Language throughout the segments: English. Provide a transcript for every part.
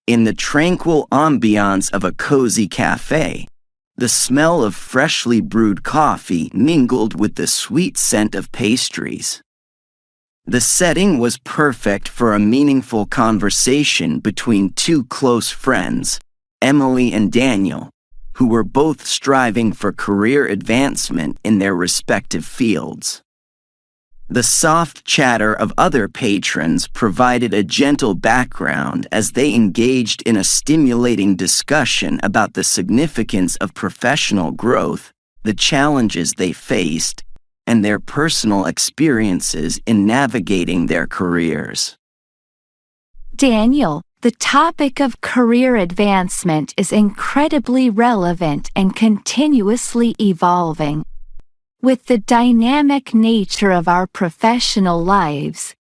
In the tranquil ambiance of a cozy cafe, the smell of freshly brewed coffee mingled with the sweet scent of pastries. The setting was perfect for a meaningful conversation between two close friends, Emily and Daniel, who were both striving for career advancement in their respective fields. The soft chatter of other patrons provided a gentle background as they engaged in a stimulating discussion about the significance of professional growth, the challenges they faced, and their personal experiences in navigating their careers. Daniel, the topic of career advancement is incredibly relevant and continuously evolving. With the dynamic nature of our professional lives,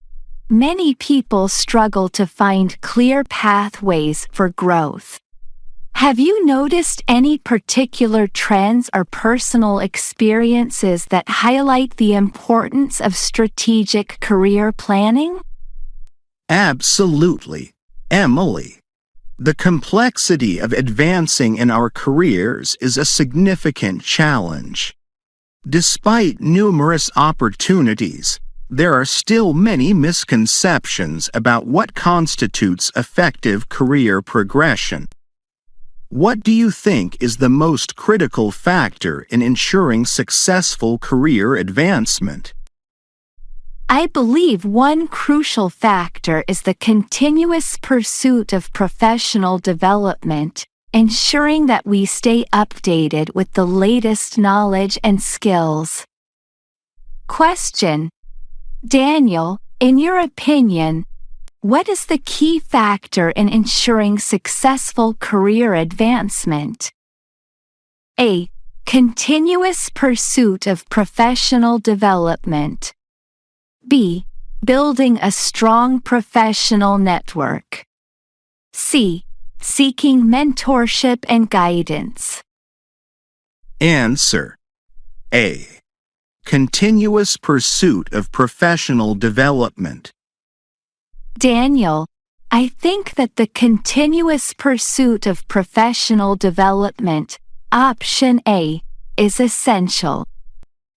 many people struggle to find clear pathways for growth. Have you noticed any particular trends or personal experiences that highlight the importance of strategic career planning? Absolutely, Emily. The complexity of advancing in our careers is a significant challenge. Despite numerous opportunities, there are still many misconceptions about what constitutes effective career progression. What do you think is the most critical factor in ensuring successful career advancement? I believe one crucial factor is the continuous pursuit of professional development, ensuring that we stay updated with the latest knowledge and skills. Question: Daniel, in your opinion, what is the key factor in ensuring successful career advancement? A. Continuous pursuit of professional development. B. Building a strong professional network. C. Seeking mentorship and guidance. Answer: A. Continuous pursuit of professional development. Daniel, I think that the continuous pursuit of professional development, option A, is essential.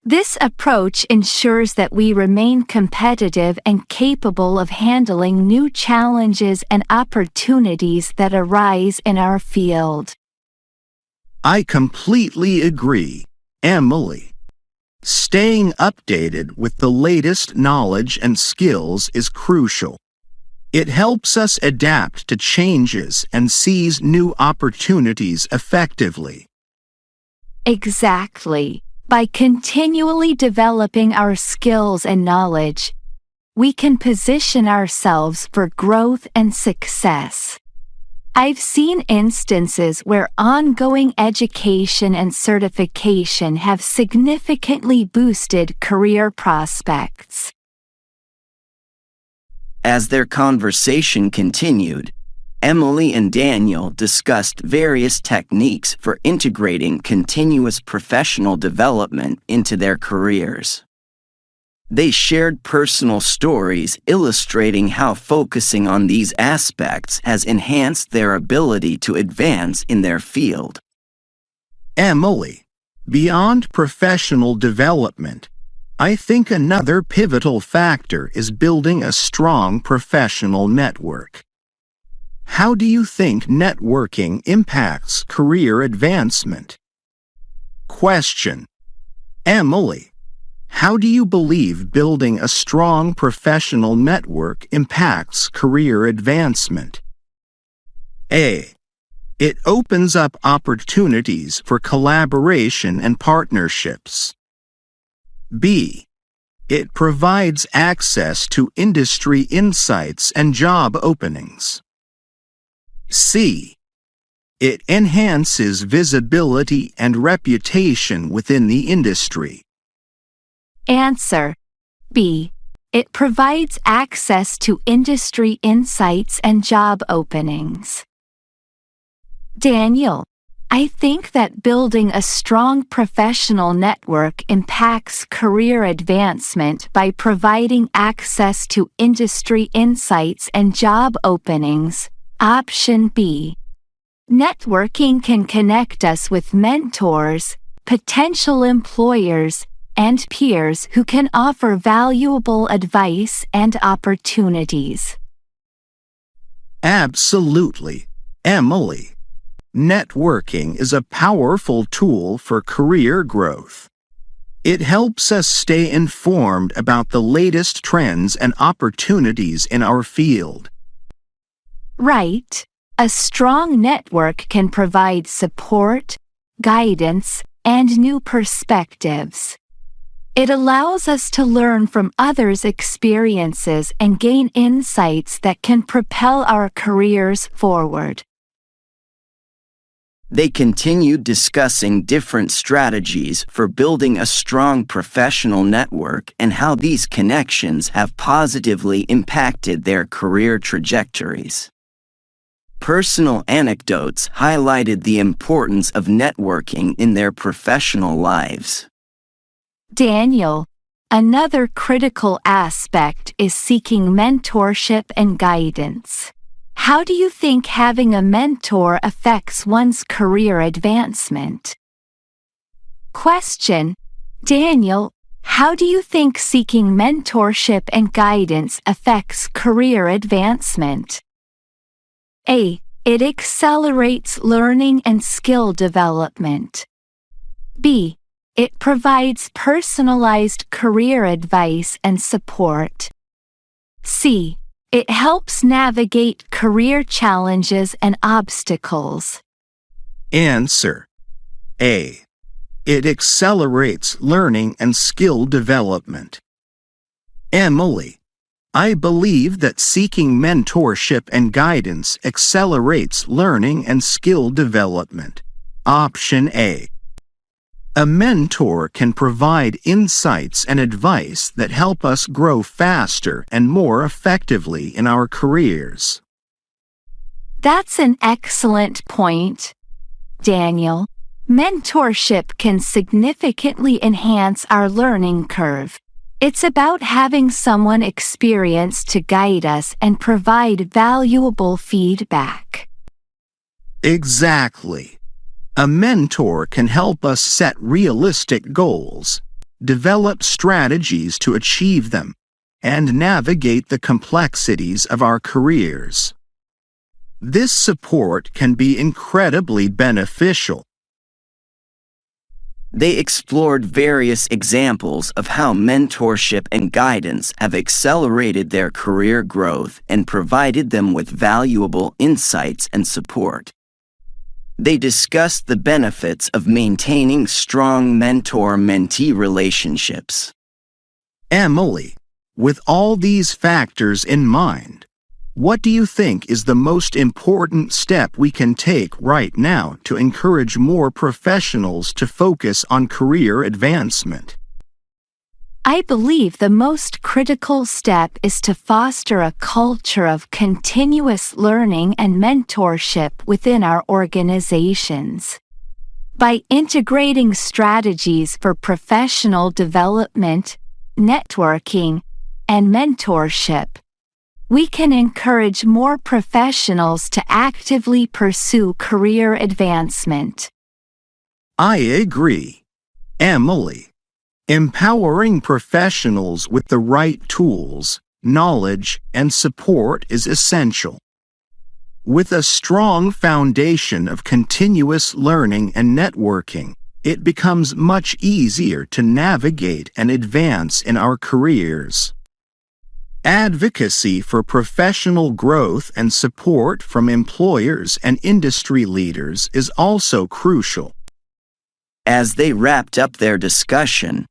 This approach ensures that we remain competitive and capable of handling new challenges and opportunities that arise in our field. I completely agree, Emily. Staying updated with the latest knowledge and skills is crucial. It helps us adapt to changes and seize new opportunities effectively. Exactly. By continually developing our skills and knowledge, we can position ourselves for growth and success. I've seen instances where ongoing education and certification have significantly boosted career prospects. As their conversation continued, Emily and Daniel discussed various techniques for integrating continuous professional development into their careers. They shared personal stories illustrating how focusing on these aspects has enhanced their ability to advance in their field. Emily, beyond professional development, I think another pivotal factor is building a strong professional network. How do you think networking impacts career advancement? Question: Emily, how do you believe building a strong professional network impacts career advancement? A. It opens up opportunities for collaboration and partnerships. B. It provides access to industry insights and job openings. C. It enhances visibility and reputation within the industry. Answer: B. It provides access to industry insights and job openings. Daniel, I think that building a strong professional network impacts career advancement by providing access to industry insights and job openings, Option B. Networking can connect us with mentors, potential employers, and peers who can offer valuable advice and opportunities. Absolutely, Emily. Networking is a powerful tool for career growth. It helps us stay informed about the latest trends and opportunities in our field. Right. A strong network can provide support, guidance, and new perspectives. It allows us to learn from others' experiences and gain insights that can propel our careers forward. They continued discussing different strategies for building a strong professional network and how these connections have positively impacted their career trajectories. Personal anecdotes highlighted the importance of networking in their professional lives. Daniel, another critical aspect is seeking mentorship and guidance. How do you think having a mentor affects one's career advancement? Question: Daniel, how do you think seeking mentorship and guidance affects career advancement? A. It accelerates learning and skill development. B. It provides personalized career advice and support. C. It helps navigate career challenges and obstacles. Answer: A. It accelerates learning and skill development. Emily, I believe that seeking mentorship and guidance accelerates learning and skill development. Option A. A mentor can provide insights and advice that help us grow faster and more effectively in our careers. That's an excellent point, Daniel. Mentorship can significantly enhance our learning curve. It's about having someone experienced to guide us and provide valuable feedback. Exactly. A mentor can help us set realistic goals, develop strategies to achieve them, and navigate the complexities of our careers. This support can be incredibly beneficial. They explored various examples of how mentorship and guidance have accelerated their career growth and provided them with valuable insights and support. They discussed the benefits of maintaining strong mentor-mentee relationships. Emily, with all these factors in mind, what do you think is the most important step we can take right now to encourage more professionals to focus on career advancement? I believe the most critical step is to foster a culture of continuous learning and mentorship within our organizations. By integrating strategies for professional development, networking, and mentorship, we can encourage more professionals to actively pursue career advancement. I agree. Emily, empowering professionals with the right tools, knowledge, and support is essential. With a strong foundation of continuous learning and networking, it becomes much easier to navigate and advance in our careers. Advocacy for professional growth and support from employers and industry leaders is also crucial. As they wrapped up their discussion,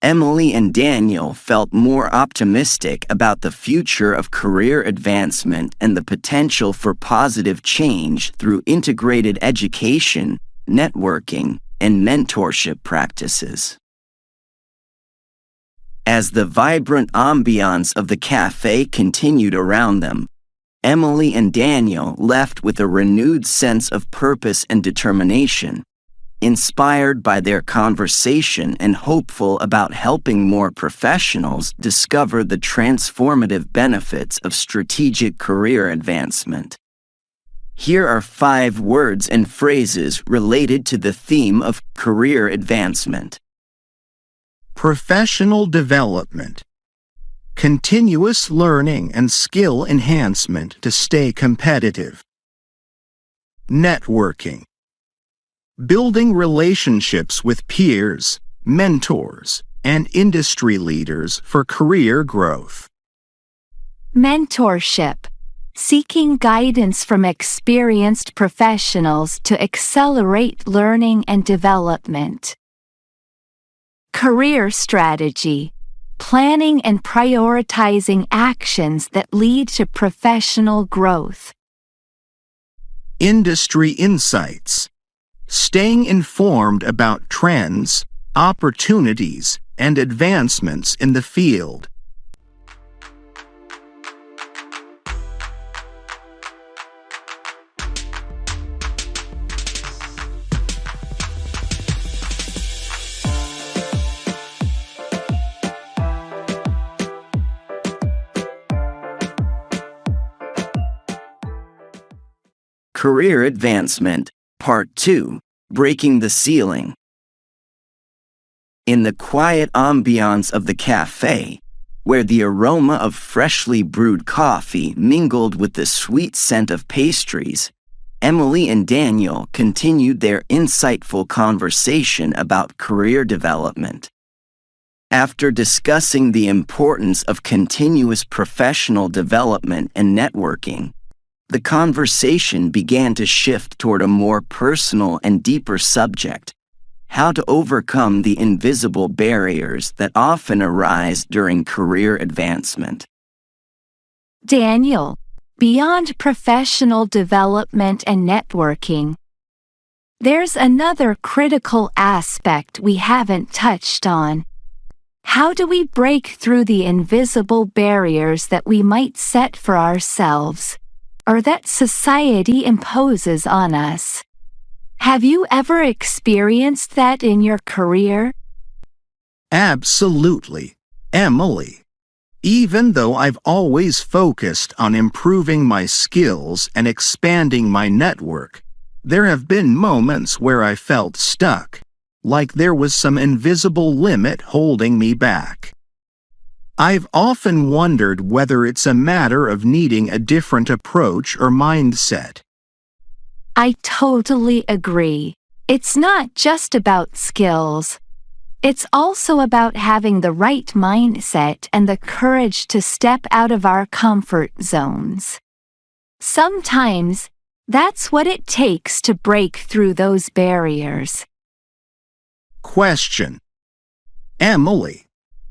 Emily and Daniel felt more optimistic about the future of career advancement and the potential for positive change through integrated education, networking, and mentorship practices. As the vibrant ambiance of the cafe continued around them, Emily and Daniel left with a renewed sense of purpose and determination, inspired by their conversation and hopeful about helping more professionals discover the transformative benefits of strategic career advancement. Here are 5 words and phrases related to the theme of career advancement. Professional development. Continuous learning and skill enhancement to stay competitive. Networking. Building relationships with peers, mentors, and industry leaders for career growth. Mentorship. Seeking guidance from experienced professionals to accelerate learning and development. Career strategy. Planning and prioritizing actions that lead to professional growth. Industry insights. Staying informed about trends, opportunities, and advancements in the field. Career Advancement, Part 2, Breaking the Ceiling. In the quiet ambiance of the cafe, where the aroma of freshly brewed coffee mingled with the sweet scent of pastries, Emily and Daniel continued their insightful conversation about career development. After discussing the importance of continuous professional development and networking, the conversation began to shift toward a more personal and deeper subject: how to overcome the invisible barriers that often arise during career advancement. Daniel, beyond professional development and networking, there's another critical aspect we haven't touched on. How do we break through the invisible barriers that we might set for ourselves, or that society imposes on us? Have you ever experienced that in your career? Absolutely, Emily. Even though I've always focused on improving my skills and expanding my network, there have been moments where I felt stuck, like there was some invisible limit holding me back. I've often wondered whether it's a matter of needing a different approach or mindset. I totally agree. It's not just about skills. It's also about having the right mindset and the courage to step out of our comfort zones. Sometimes, that's what it takes to break through those barriers. Question. Emily,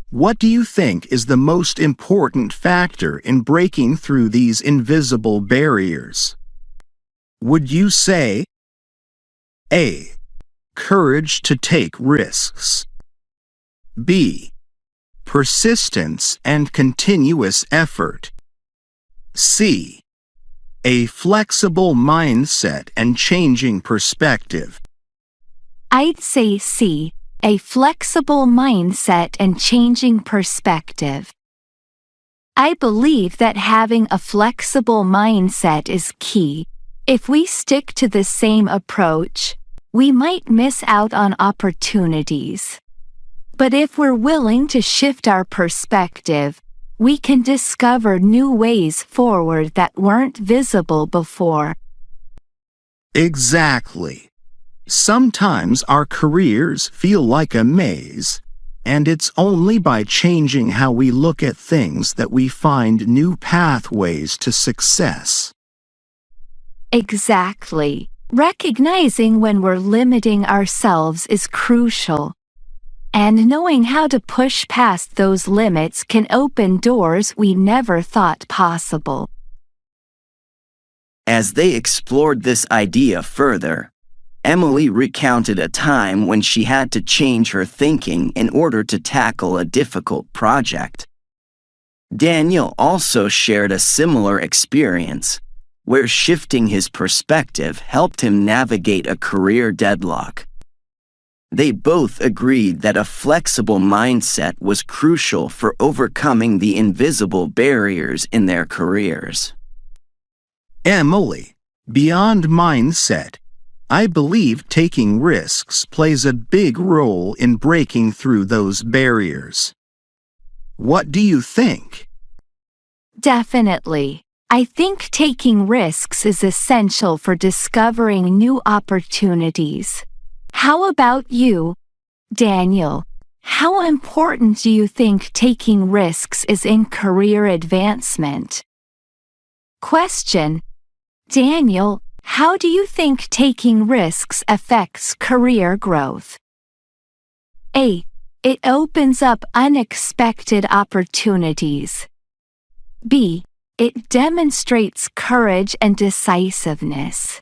what do you think is the most important factor in breaking through these invisible barriers? Would you say A. Courage to take risks, B. Persistence and continuous effort, C. A flexible mindset and changing perspective? I'd say C. A flexible mindset and changing perspective. I believe that having a flexible mindset is key. If we stick to the same approach, we might miss out on opportunities. But if we're willing to shift our perspective, we can discover new ways forward that weren't visible before. Exactly. Sometimes our careers feel like a maze, and it's only by changing how we look at things that we find new pathways to success. Exactly. Recognizing when we're limiting ourselves is crucial. And knowing how to push past those limits can open doors we never thought possible. As they explored this idea further, Emily recounted a time when she had to change her thinking in order to tackle a difficult project. Daniel also shared a similar experience, where shifting his perspective helped him navigate a career deadlock. They both agreed that a flexible mindset was crucial for overcoming the invisible barriers in their careers. Emily, Beyond mindset, I believe taking risks plays a big role in breaking through those barriers. What do you think? Definitely. I think taking risks is essential for discovering new opportunities. How about you, Daniel? How important do you think taking risks is in career advancement? Question: Daniel, how do you think taking risks affects career growth? A. It opens up unexpected opportunities. B. It demonstrates courage and decisiveness.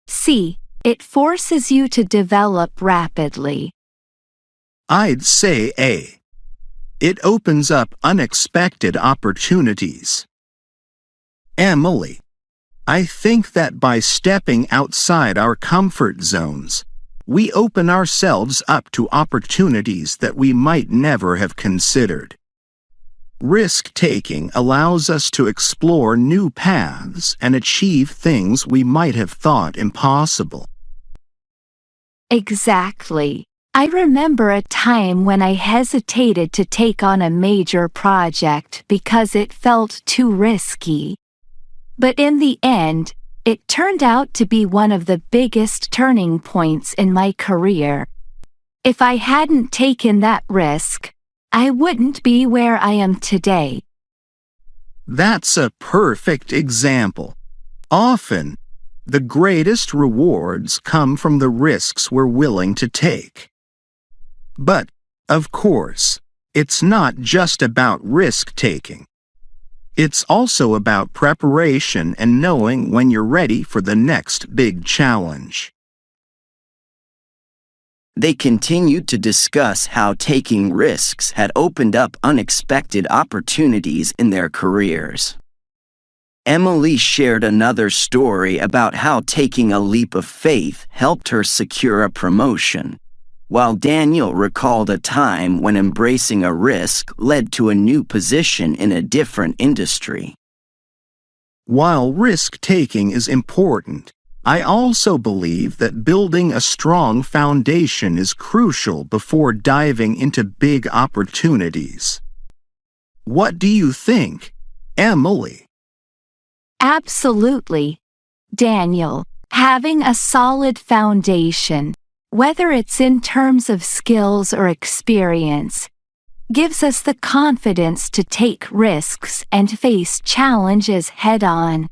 C. It forces you to develop rapidly. I'd say A. It opens up unexpected opportunities. Emily, I think that by stepping outside our comfort zones, we open ourselves up to opportunities that we might never have considered. Risk-taking allows us to explore new paths and achieve things we might have thought impossible. Exactly. I remember a time when I hesitated to take on a major project because it felt too risky. But in the end, it turned out to be one of the biggest turning points in my career. If I hadn't taken that risk, I wouldn't be where I am today. That's a perfect example. Often, the greatest rewards come from the risks we're willing to take. But, of course, it's not just about risk-taking. It's also about preparation and knowing when you're ready for the next big challenge. They continued to discuss how taking risks had opened up unexpected opportunities in their careers. Emily shared another story about how taking a leap of faith helped her secure a promotion, while Daniel recalled a time when embracing a risk led to a new position in a different industry. While risk-taking is important, I also believe that building a strong foundation is crucial before diving into big opportunities. What do you think, Emily? Absolutely, Daniel. Having a solid foundation, whether it's in terms of skills or experience, gives us the confidence to take risks and face challenges head-on.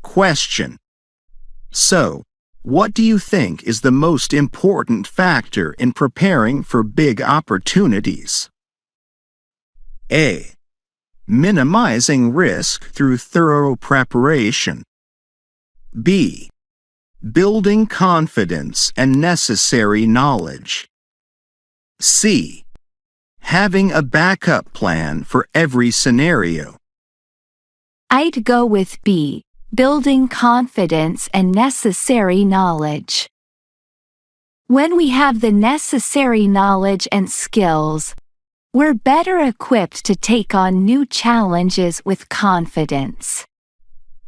Question: So, what do you think is the most important factor in preparing for big opportunities? A. Minimizing risk through thorough preparation. B. Building confidence and necessary knowledge. C. Having a backup plan for every scenario. I'd go with B. Building confidence and necessary knowledge. When we have the necessary knowledge and skills, we're better equipped to take on new challenges with confidence.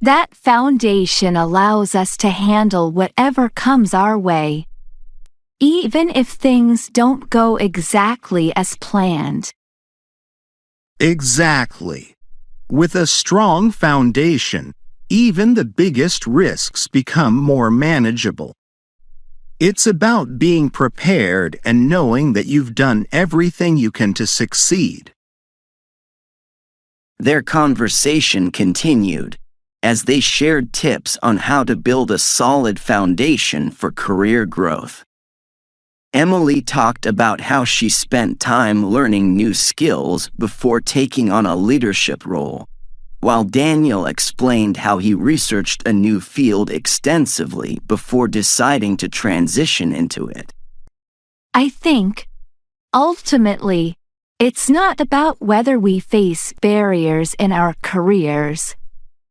That foundation allows us to handle whatever comes our way, even if things don't go exactly as planned. Exactly. With a strong foundation, even the biggest risks become more manageable. It's about being prepared and knowing that you've done everything you can to succeed. Their conversation continued as they shared tips on how to build a solid foundation for career growth. Emily talked about how she spent time learning new skills before taking on a leadership role, while Daniel explained how he researched a new field extensively before deciding to transition into it. I think, ultimately, it's not about whether we face barriers in our careers,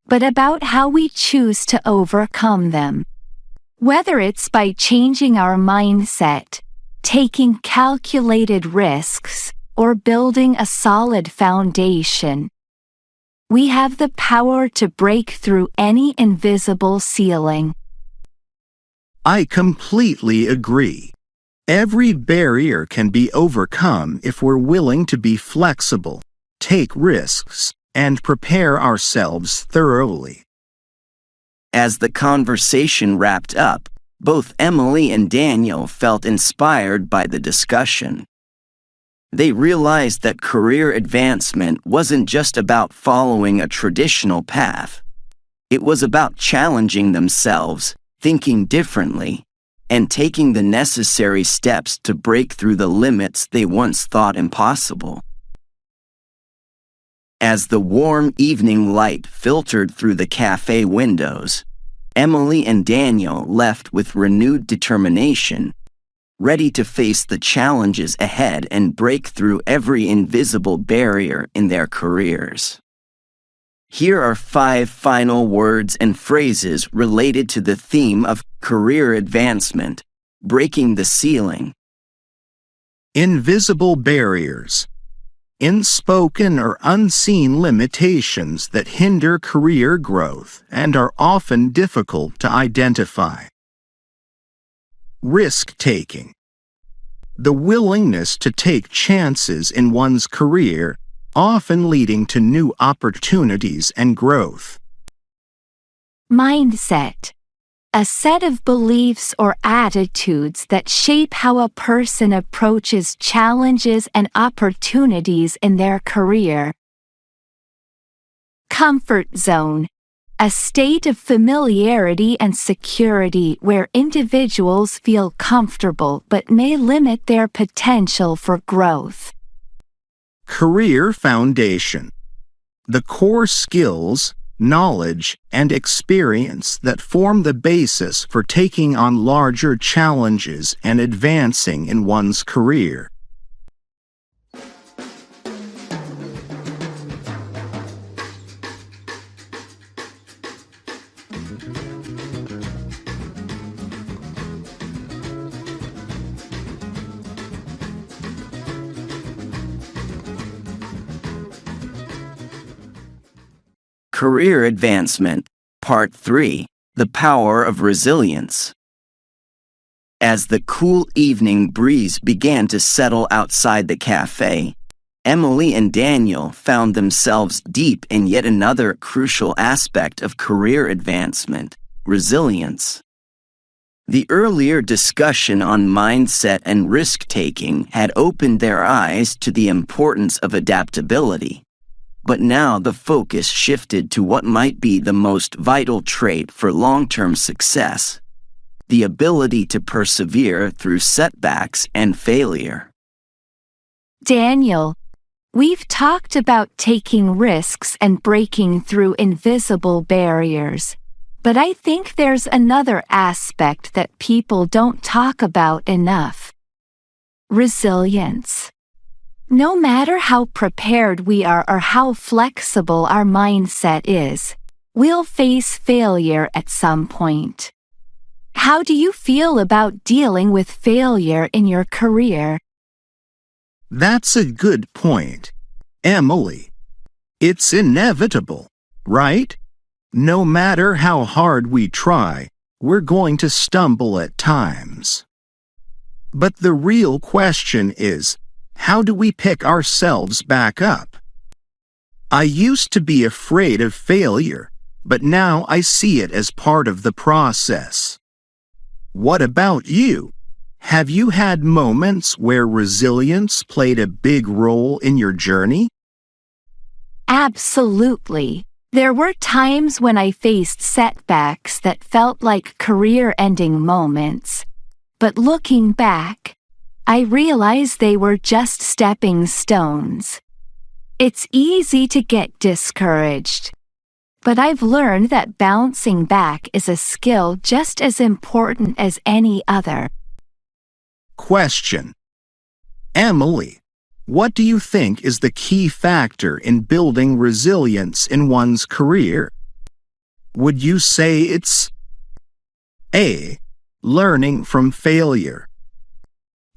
but about how we choose to overcome them. Whether it's by changing our mindset, taking calculated risks, or building a solid foundation, We have the power to break through any invisible ceiling. I completely agree. Every barrier can be overcome if we're willing to be flexible, take risks, and prepare ourselves thoroughly. As the conversation wrapped up, both Emily and Daniel felt inspired by the discussion. They realized that career advancement wasn't just about following a traditional path. It was about challenging themselves, thinking differently, and taking the necessary steps to break through the limits they once thought impossible. As the warm evening light filtered through the cafe windows, Emily and Daniel left with renewed determination, ready to face the challenges ahead and break through every invisible barrier in their careers. Here are 5 final words and phrases related to the theme of career advancement, breaking the ceiling. Invisible barriers. Unspoken or unseen limitations that hinder career growth and are often difficult to identify. Risk-taking. The willingness to take chances in one's career, often leading to new opportunities and growth. Mindset. A set of beliefs or attitudes that shape how a person approaches challenges and opportunities in their career. Comfort zone. A state of familiarity and security where individuals feel comfortable but may limit their potential for growth. Career foundation. The core skills, knowledge, and experience that form the basis for taking on larger challenges and advancing in one's career. Career Advancement, Part 3, The Power of Resilience. As the cool evening breeze began to settle outside the cafe, Emily and Daniel found themselves deep in yet another crucial aspect of career advancement, resilience. The earlier discussion on mindset and risk-taking had opened their eyes to the importance of adaptability. But now the focus shifted to what might be the most vital trait for long-term success: the ability to persevere through setbacks and failure. Daniel, we've talked about taking risks and breaking through invisible barriers, but I think there's another aspect that people don't talk about enough: resilience. No matter how prepared we are or how flexible our mindset is, we'll face failure at some point. How do you feel about dealing with failure in your career? That's a good point, Emily. It's inevitable, right? No matter how hard we try, we're going to stumble at times. But the real question is, how do we pick ourselves back up? I used to be afraid of failure, but now I see it as part of the process. What about you? Have you had moments where resilience played a big role in your journey? Absolutely. There were times when I faced setbacks that felt like career-ending moments. But looking back, I realized they were just stepping stones. It's easy to get discouraged, but I've learned that bouncing back is a skill just as important as any other. Question. Emily, what do you think is the key factor in building resilience in one's career? Would you say it's A. Learning from failure,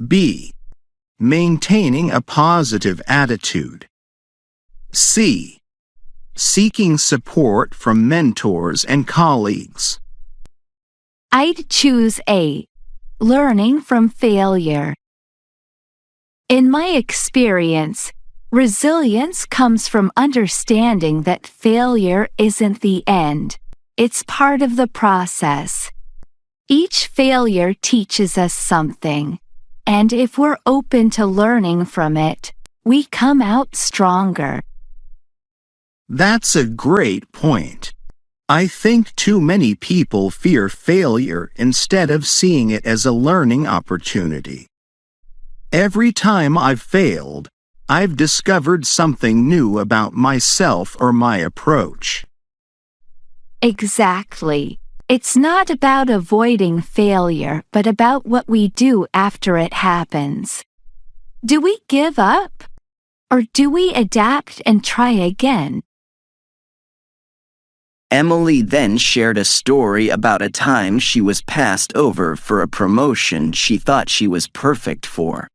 B. Maintaining a positive attitude, C. seeking support from mentors and colleagues. I'd choose A. Learning from failure. In my experience, resilience comes from understanding that failure isn't the end. It's part of the process. Each failure teaches us something, and if we're open to learning from it, we come out stronger. That's a great point. I think too many people fear failure instead of seeing it as a learning opportunity. Every time I've failed, I've discovered something new about myself or my approach. Exactly. It's not about avoiding failure, but about what we do after it happens. Do we give up? Or do we adapt and try again? Emily then shared a story about a time she was passed over for a promotion she thought she was perfect for.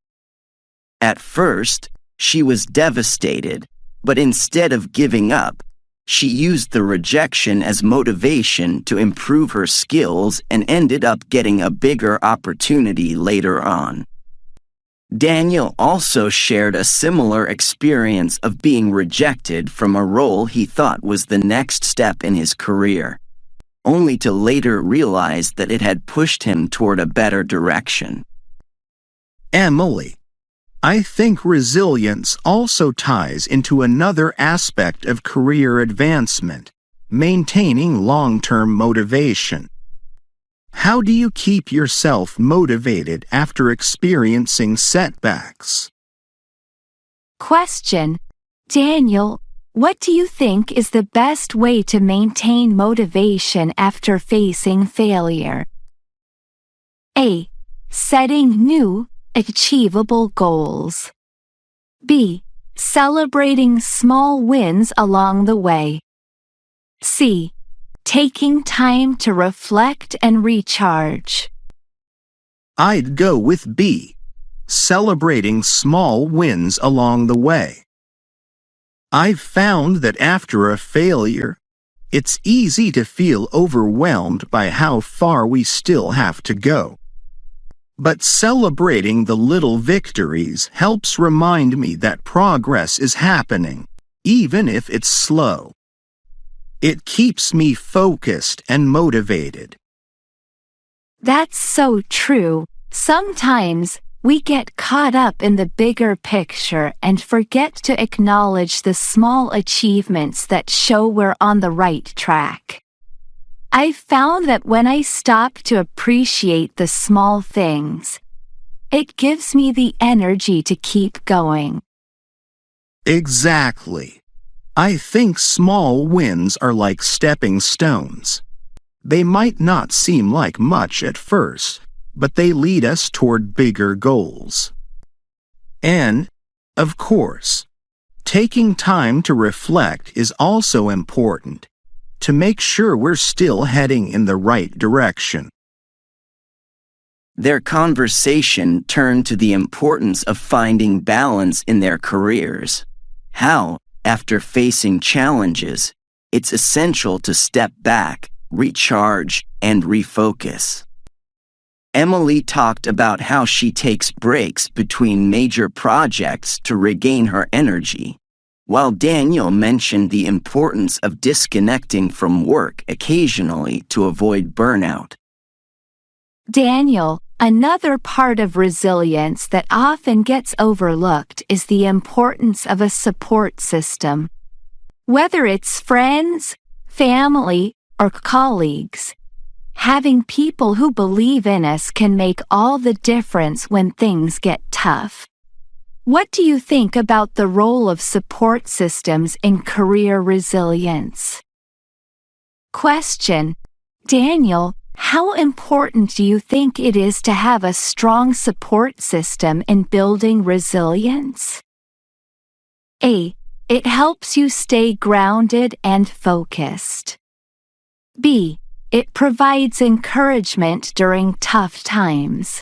At first, she was devastated, but instead of giving up, she used the rejection as motivation to improve her skills and ended up getting a bigger opportunity later on. Daniel also shared a similar experience of being rejected from a role he thought was the next step in his career, only to later realize that it had pushed him toward a better direction. Emily, I think resilience also ties into another aspect of career advancement, maintaining long-term motivation. How do you keep yourself motivated after experiencing setbacks? Question. Daniel, what do you think is the best way to maintain motivation after facing failure? A. Setting new, achievable goals. B. Celebrating small wins along the way. C. Taking time to reflect and recharge. I'd go with B. Celebrating small wins along the way. I've found that after a failure, it's easy to feel overwhelmed by how far we still have to go. But celebrating the little victories helps remind me that progress is happening, even if it's slow. It keeps me focused and motivated. That's so true. Sometimes we get caught up in the bigger picture and forget to acknowledge the small achievements that show we're on the right track. I've found that when I stop to appreciate the small things, it gives me the energy to keep going. Exactly. I think small wins are like stepping stones. They might not seem like much at first, but they lead us toward bigger goals. And, of course, taking time to reflect is also important, to make sure we're still heading in the right direction. Their conversation turned to the importance of finding balance in their careers. How, after facing challenges, it's essential to step back, recharge, and refocus. Emily talked about how she takes breaks between major projects to regain her energy, while Daniel mentioned the importance of disconnecting from work occasionally to avoid burnout. Daniel, another part of resilience that often gets overlooked is the importance of a support system. Whether it's friends, family, or colleagues, having people who believe in us can make all the difference when things get tough. What do you think about the role of support systems in career resilience? Question. Daniel, how important do you think it is to have a strong support system in building resilience? A. It helps you stay grounded and focused. B. It provides encouragement during tough times.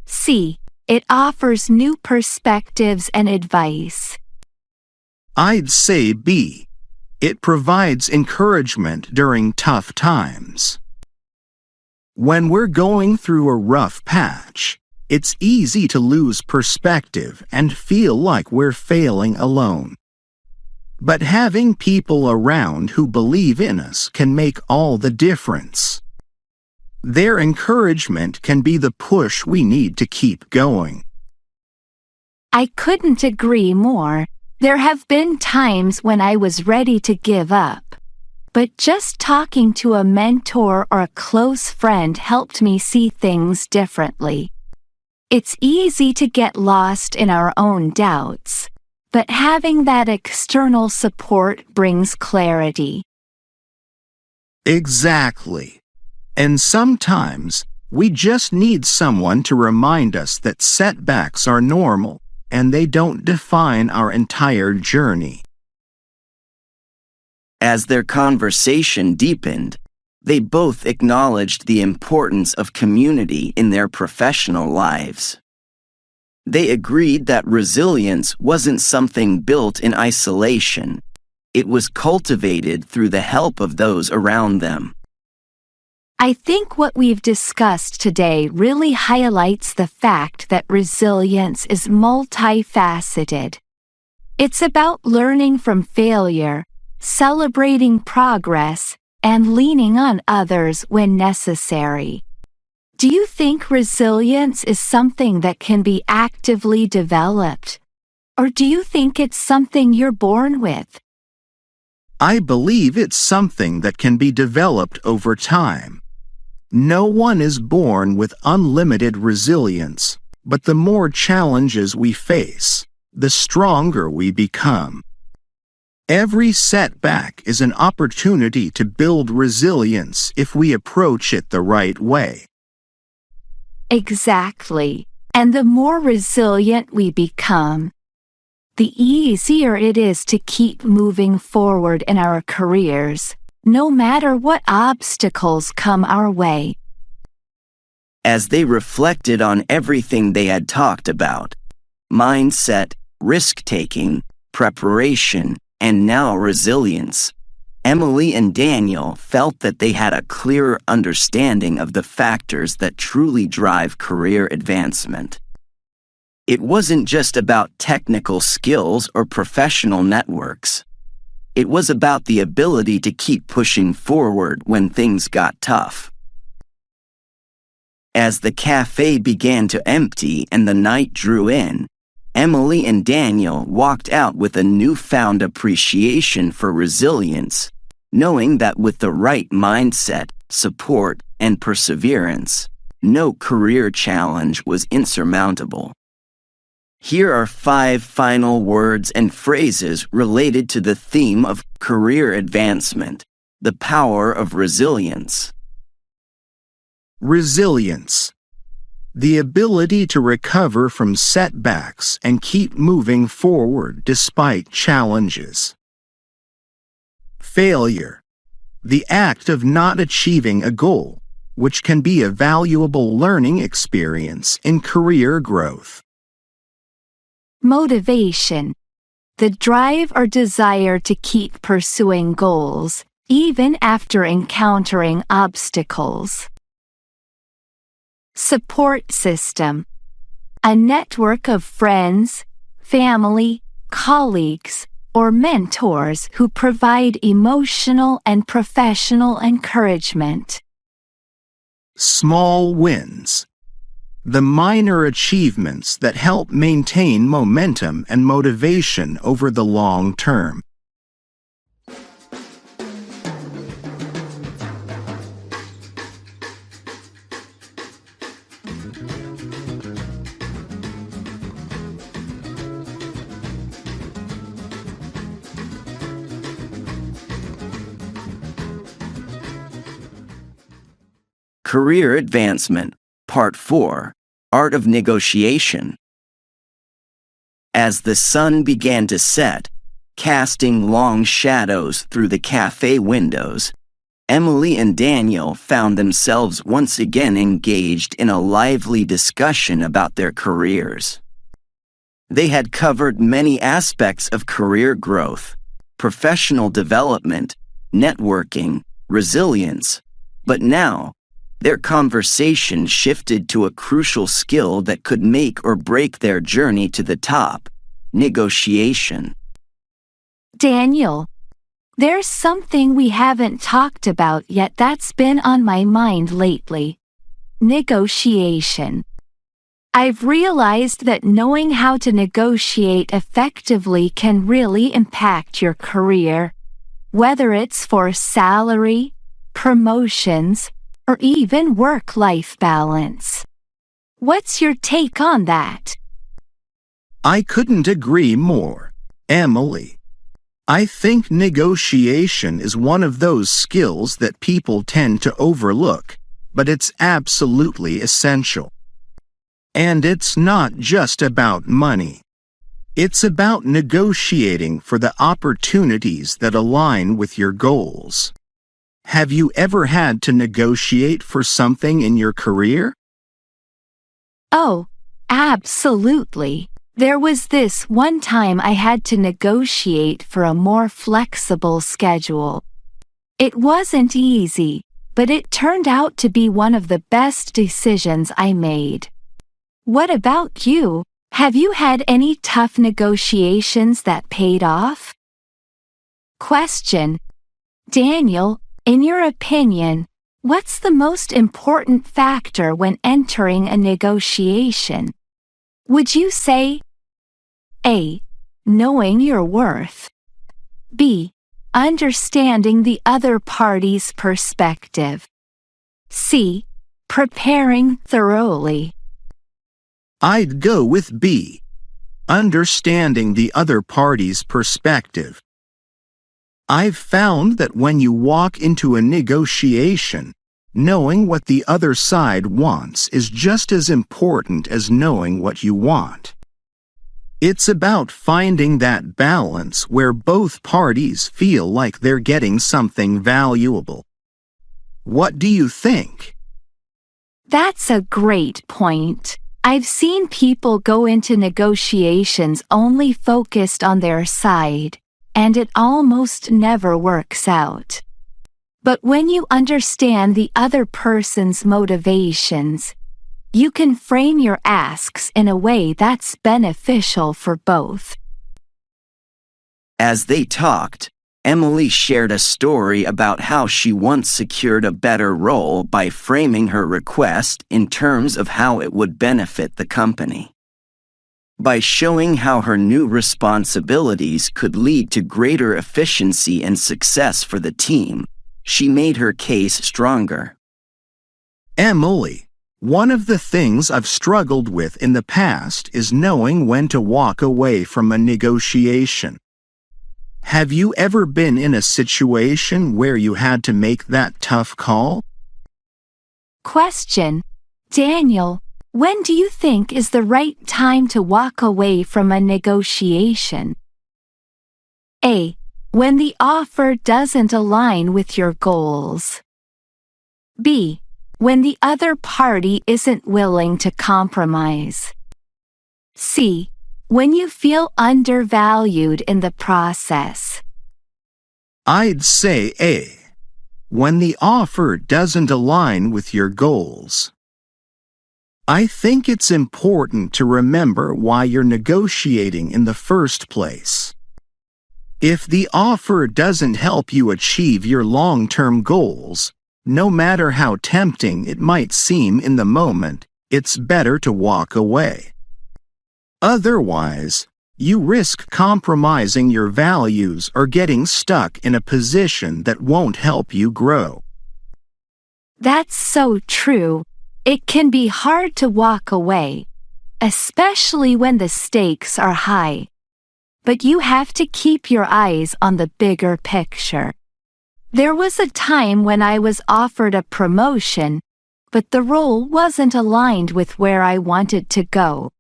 C. It offers new perspectives and advice. I'd say B. It provides encouragement during tough times. When we're going through a rough patch, it's easy to lose perspective and feel like we're failing alone. But having people around who believe in us can make all the difference. Their encouragement can be the push we need to keep going. I couldn't agree more. There have been times when I was ready to give up. But just talking to a mentor or a close friend helped me see things differently. It's easy to get lost in our own doubts, but having that external support brings clarity. Exactly. And sometimes, we just need someone to remind us that setbacks are normal, and they don't define our entire journey. As their conversation deepened, they both acknowledged the importance of community in their professional lives. They agreed that resilience wasn't something built in isolation. It was cultivated through the help of those around them. I think what we've discussed today really highlights the fact that resilience is multifaceted. It's about learning from failure, celebrating progress, and leaning on others when necessary. Do you think resilience is something that can be actively developed? Or do you think it's something you're born with? I believe it's something that can be developed over time. No one is born with unlimited resilience, but the more challenges we face, the stronger we become. Every setback is an opportunity to build resilience if we approach it the right way. Exactly. And the more resilient we become, the easier it is to keep moving forward in our careers, no matter what obstacles come our way. As they reflected on everything they had talked about, mindset, risk-taking, preparation, and now resilience, Emily and Daniel felt that they had a clearer understanding of the factors that truly drive career advancement. It wasn't just about technical skills or professional networks. It was about the ability to keep pushing forward when things got tough. As the cafe began to empty and the night drew in, Emily and Daniel walked out with a newfound appreciation for resilience, knowing that with the right mindset, support, and perseverance, no career challenge was insurmountable. Here are 5 final words and phrases related to the theme of career advancement, the power of resilience. Resilience. The ability to recover from setbacks and keep moving forward despite challenges. Failure. The act of not achieving a goal, which can be a valuable learning experience in career growth. Motivation. The drive or desire to keep pursuing goals, even after encountering obstacles. Support system. A network of friends, family, colleagues, or mentors who provide emotional and professional encouragement. Small wins. The minor achievements that help maintain momentum and motivation over the long term. Career Advancement, Part 4, Art of Negotiation. As the sun began to set, casting long shadows through the cafe windows, Emily and Daniel found themselves once again engaged in a lively discussion about their careers. They had covered many aspects of career growth, professional development, networking, resilience, but now, their conversation shifted to a crucial skill that could make or break their journey to the top: negotiation. Daniel, there's something we haven't talked about yet that's been on my mind lately: negotiation. I've realized that knowing how to negotiate effectively can really impact your career, whether it's for salary, promotions, or even work-life balance. What's your take on that? I couldn't agree more, Emily. I think negotiation is one of those skills that people tend to overlook, but it's absolutely essential. And it's not just about money. It's about negotiating for the opportunities that align with your goals. Have you ever had to negotiate for something in your career? Oh, absolutely. There was this one time I had to negotiate for a more flexible schedule. It wasn't easy, but it turned out to be one of the best decisions I made. What about you? Have you had any tough negotiations that paid off? Question: Daniel, in your opinion, what's the most important factor when entering a negotiation? Would you say A. Knowing your worth, B. Understanding the other party's perspective, C. Preparing thoroughly? I'd go with B. Understanding the other party's perspective. I've found that when you walk into a negotiation, knowing what the other side wants is just as important as knowing what you want. It's about finding that balance where both parties feel like they're getting something valuable. What do you think? That's a great point. I've seen people go into negotiations only focused on their side, and it almost never works out. But when you understand the other person's motivations, you can frame your asks in a way that's beneficial for both. As they talked, Emily shared a story about how she once secured a better role by framing her request in terms of how it would benefit the company. By showing how her new responsibilities could lead to greater efficiency and success for the team, she made her case stronger. Emily, one of the things I've struggled with in the past is knowing when to walk away from a negotiation. Have you ever been in a situation where you had to make that tough call? Question: Daniel, when do you think is the right time to walk away from a negotiation? A. When the offer doesn't align with your goals. B. When the other party isn't willing to compromise. C. When you feel undervalued in the process. I'd say A. When the offer doesn't align with your goals. I think it's important to remember why you're negotiating in the first place. If the offer doesn't help you achieve your long-term goals, no matter how tempting it might seem in the moment, it's better to walk away. Otherwise, you risk compromising your values or getting stuck in a position that won't help you grow. That's so true. It can be hard to walk away, especially when the stakes are high. But you have to keep your eyes on the bigger picture. There was a time when I was offered a promotion, but the role wasn't aligned with where I wanted to go.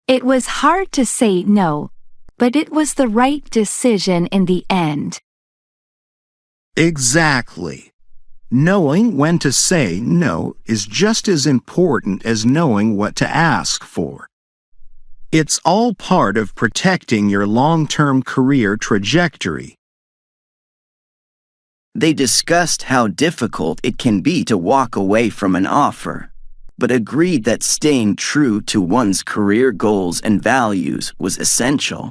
It was hard to say no, but it was the right decision in the end. Exactly. Knowing when to say no is just as important as knowing what to ask for. It's all part of protecting your long-term career trajectory, They discussed how difficult it can be to walk away from an offer, but agreed that staying true to one's career goals and values was essential.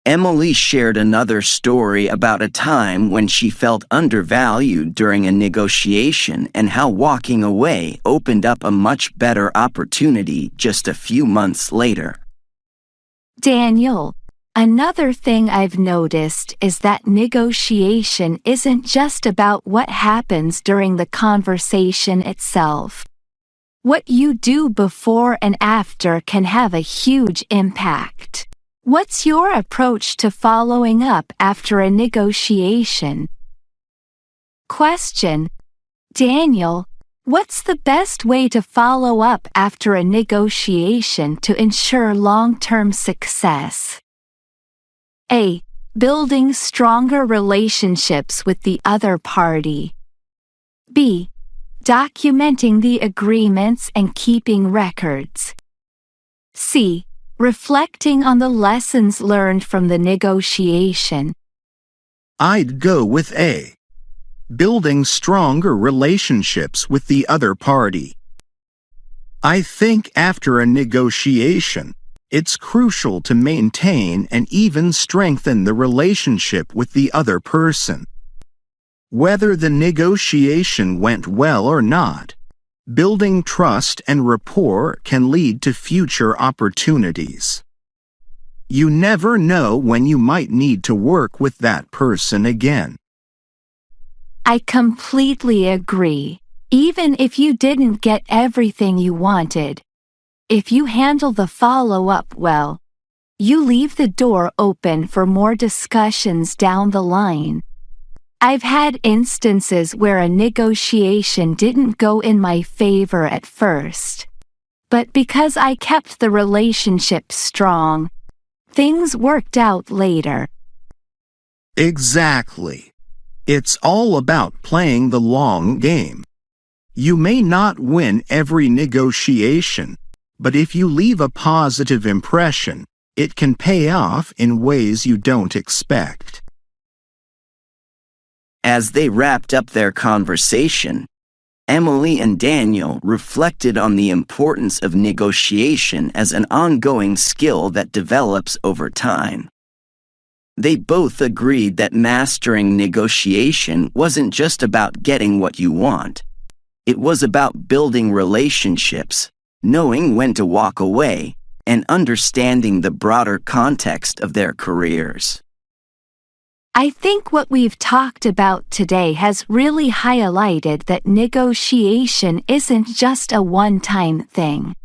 Emily shared another story about a time when she felt undervalued during a negotiation and how walking away opened up a much better opportunity just a few months later. Daniel, another thing I've noticed is that negotiation isn't just about what happens during the conversation itself. What you do before and after can have a huge impact. What's your approach to following up after a negotiation? Question: Daniel, what's the best way to follow up after a negotiation to ensure long-term success? A. Building stronger relationships with the other party. B. Documenting the agreements and keeping records. C. Reflecting on the lessons learned from the negotiation. I'd go with A. Building stronger relationships with the other party. I think after a negotiation, it's crucial to maintain and even strengthen the relationship with the other person. Whether the negotiation went well or not, building trust and rapport can lead to future opportunities. You never know when you might need to work with that person again. I completely agree. Even if you didn't get everything you wanted, if you handle the follow-up well, you leave the door open for more discussions down the line. I've had instances where a negotiation didn't go in my favor at first, but because I kept the relationship strong, things worked out later. Exactly. It's all about playing the long game. You may not win every negotiation, but if you leave a positive impression, it can pay off in ways you don't expect. As they wrapped up their conversation, Emily and Daniel reflected on the importance of negotiation as an ongoing skill that develops over time. They both agreed that mastering negotiation wasn't just about getting what you want. It was about building relationships, knowing when to walk away, and understanding the broader context of their careers. I think what we've talked about today has really highlighted that negotiation isn't just a one-time thing.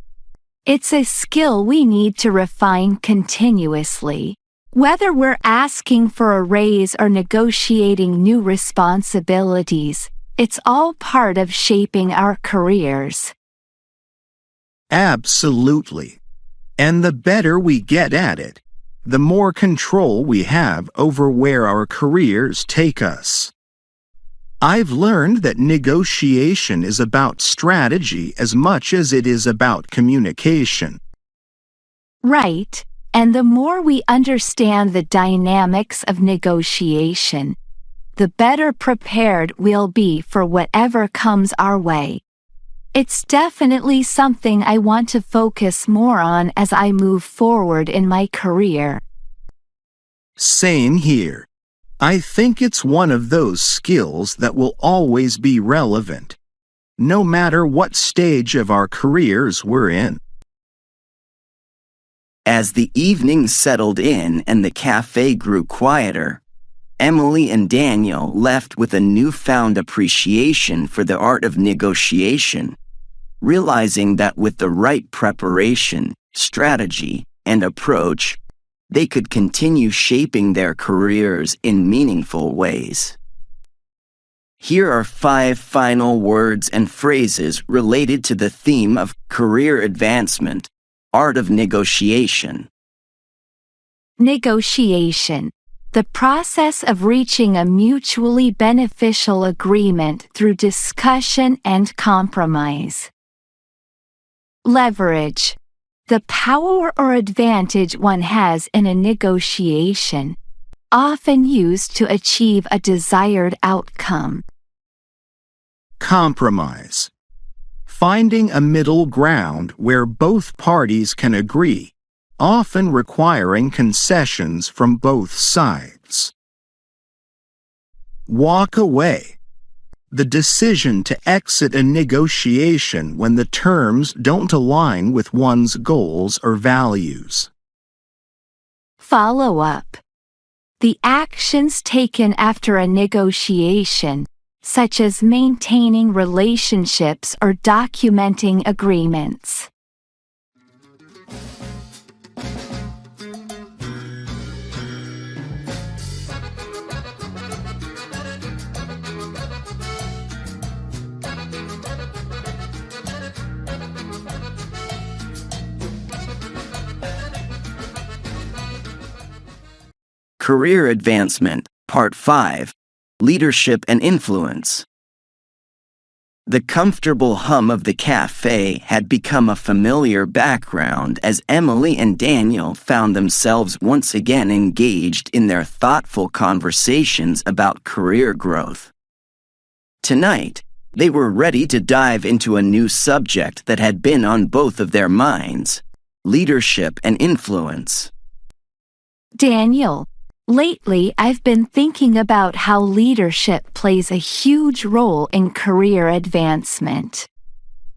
It's a skill we need to refine continuously. Whether we're asking for a raise or negotiating new responsibilities, it's all part of shaping our careers. Absolutely. And the better we get at it, the more control we have over where our careers take us. I've learned that negotiation is about strategy as much as it is about communication. Right, and the more we understand the dynamics of negotiation, the better prepared we'll be for whatever comes our way. It's definitely something I want to focus more on as I move forward in my career. Same here. I think it's one of those skills that will always be relevant, no matter what stage of our careers we're in. As the evening settled in and the cafe grew quieter, Emily and Daniel left with a newfound appreciation for the art of negotiation, realizing that with the right preparation, strategy, and approach, they could continue shaping their careers in meaningful ways. Here are 5 final words and phrases related to the theme of career advancement, art of negotiation. Negotiation. The process of reaching a mutually beneficial agreement through discussion and compromise. Leverage. The power or advantage one has in a negotiation. often used to achieve a desired outcome. Compromise. Finding a middle ground where both parties can agree, often requiring concessions from both sides. Walk away. The decision to exit a negotiation when the terms don't align with one's goals or values. Follow up. The actions taken after a negotiation, such as maintaining relationships or documenting agreements. Career Advancement, Part 5, Leadership and Influence. The comfortable hum of the cafe had become a familiar background as Emily and Daniel found themselves once again engaged in their thoughtful conversations about career growth. Tonight, they were ready to dive into a new subject that had been on both of their minds: leadership and influence. Daniel, lately I've been thinking about how leadership plays a huge role in career advancement.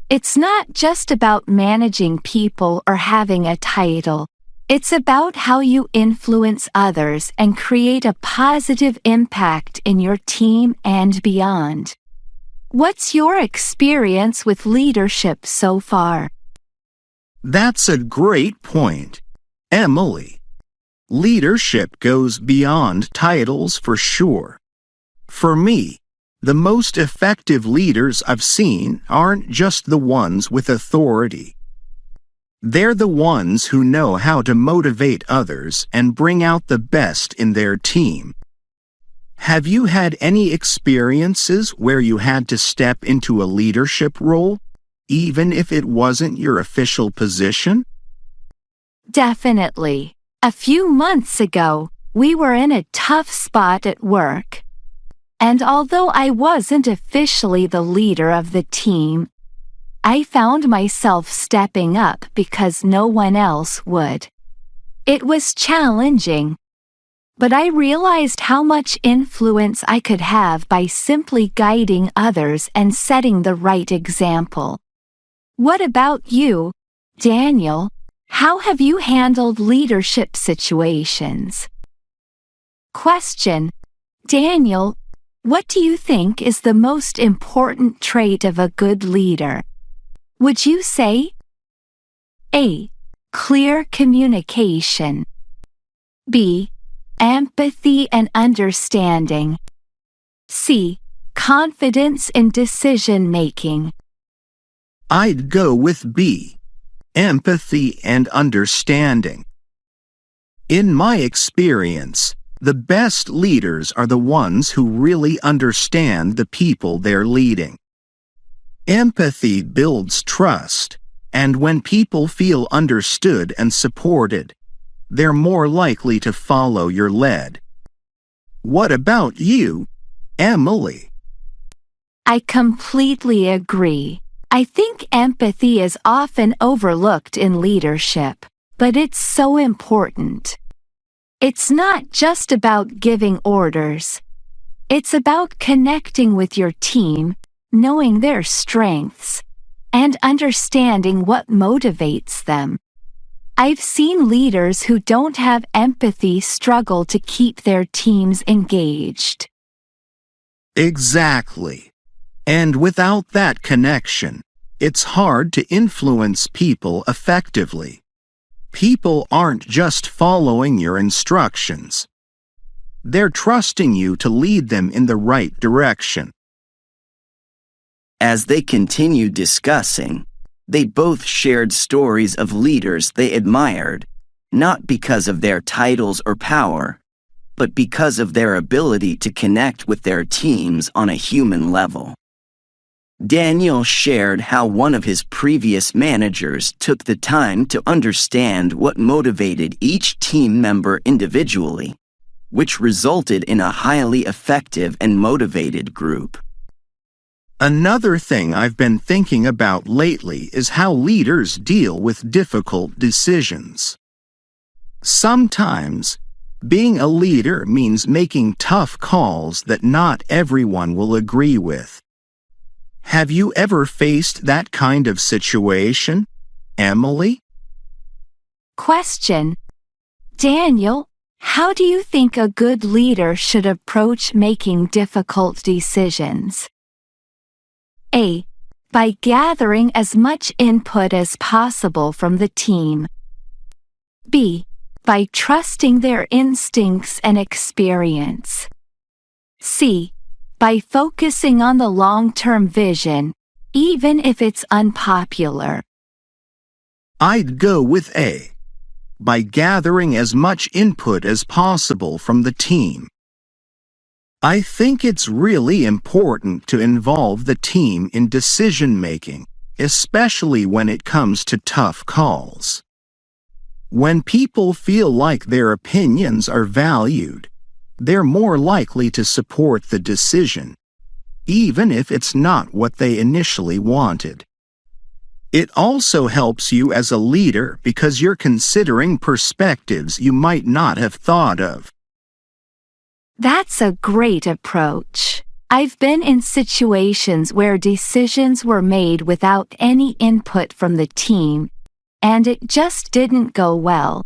It's not just about managing people or having a title. It's about how you influence others and create a positive impact in your team and beyond. What's your experience with leadership so far? That's a great point, Emily. Leadership goes beyond titles for sure. For me, the most effective leaders I've seen aren't just the ones with authority. They're the ones who know how to motivate others and bring out the best in their team. Have you had any experiences where you had to step into a leadership role, even if it wasn't your official position? Definitely. A few months ago, we were in a tough spot at work. And although I wasn't officially the leader of the team, I found myself stepping up because no one else would. It was challenging, but I realized how much influence I could have by simply guiding others and setting the right example. What about you, Daniel? How have you handled leadership situations? Question: Daniel, what do you think is the most important trait of a good leader? Would you say A. Clear communication, B. Empathy and understanding, C. Confidence in decision-making? I'd go with B. Empathy and understanding. In my experience, the best leaders are the ones who really understand the people they're leading. Empathy builds trust, and when people feel understood and supported, they're more likely to follow your lead. What about you, Emily? I completely agree. I think empathy is often overlooked in leadership, but it's so important. It's not just about giving orders. It's about connecting with your team, knowing their strengths, and understanding what motivates them. I've seen leaders who don't have empathy struggle to keep their teams engaged. Exactly. And without that connection, it's hard to influence people effectively. People aren't just following your instructions. They're trusting you to lead them in the right direction. As they continued discussing, they both shared stories of leaders they admired, not because of their titles or power, but because of their ability to connect with their teams on a human level. Daniel shared how one of his previous managers took the time to understand what motivated each team member individually, which resulted in a highly effective and motivated group. Another thing I've been thinking about lately is how leaders deal with difficult decisions. Sometimes, being a leader means making tough calls that not everyone will agree with. Have you ever faced that kind of situation, Emily? Question. Daniel, how do you think a good leader should approach making difficult decisions? A. By gathering as much input as possible from the team. B. By trusting their instincts and experience. C. By focusing on the long-term vision, even if it's unpopular. I'd go with A. By gathering as much input as possible from the team. I think it's really important to involve the team in decision-making, especially when it comes to tough calls. When people feel like their opinions are valued, they're more likely to support the decision, even if it's not what they initially wanted. It also helps you as a leader because you're considering perspectives you might not have thought of. That's a great approach. I've been in situations where decisions were made without any input from the team, and it just didn't go well.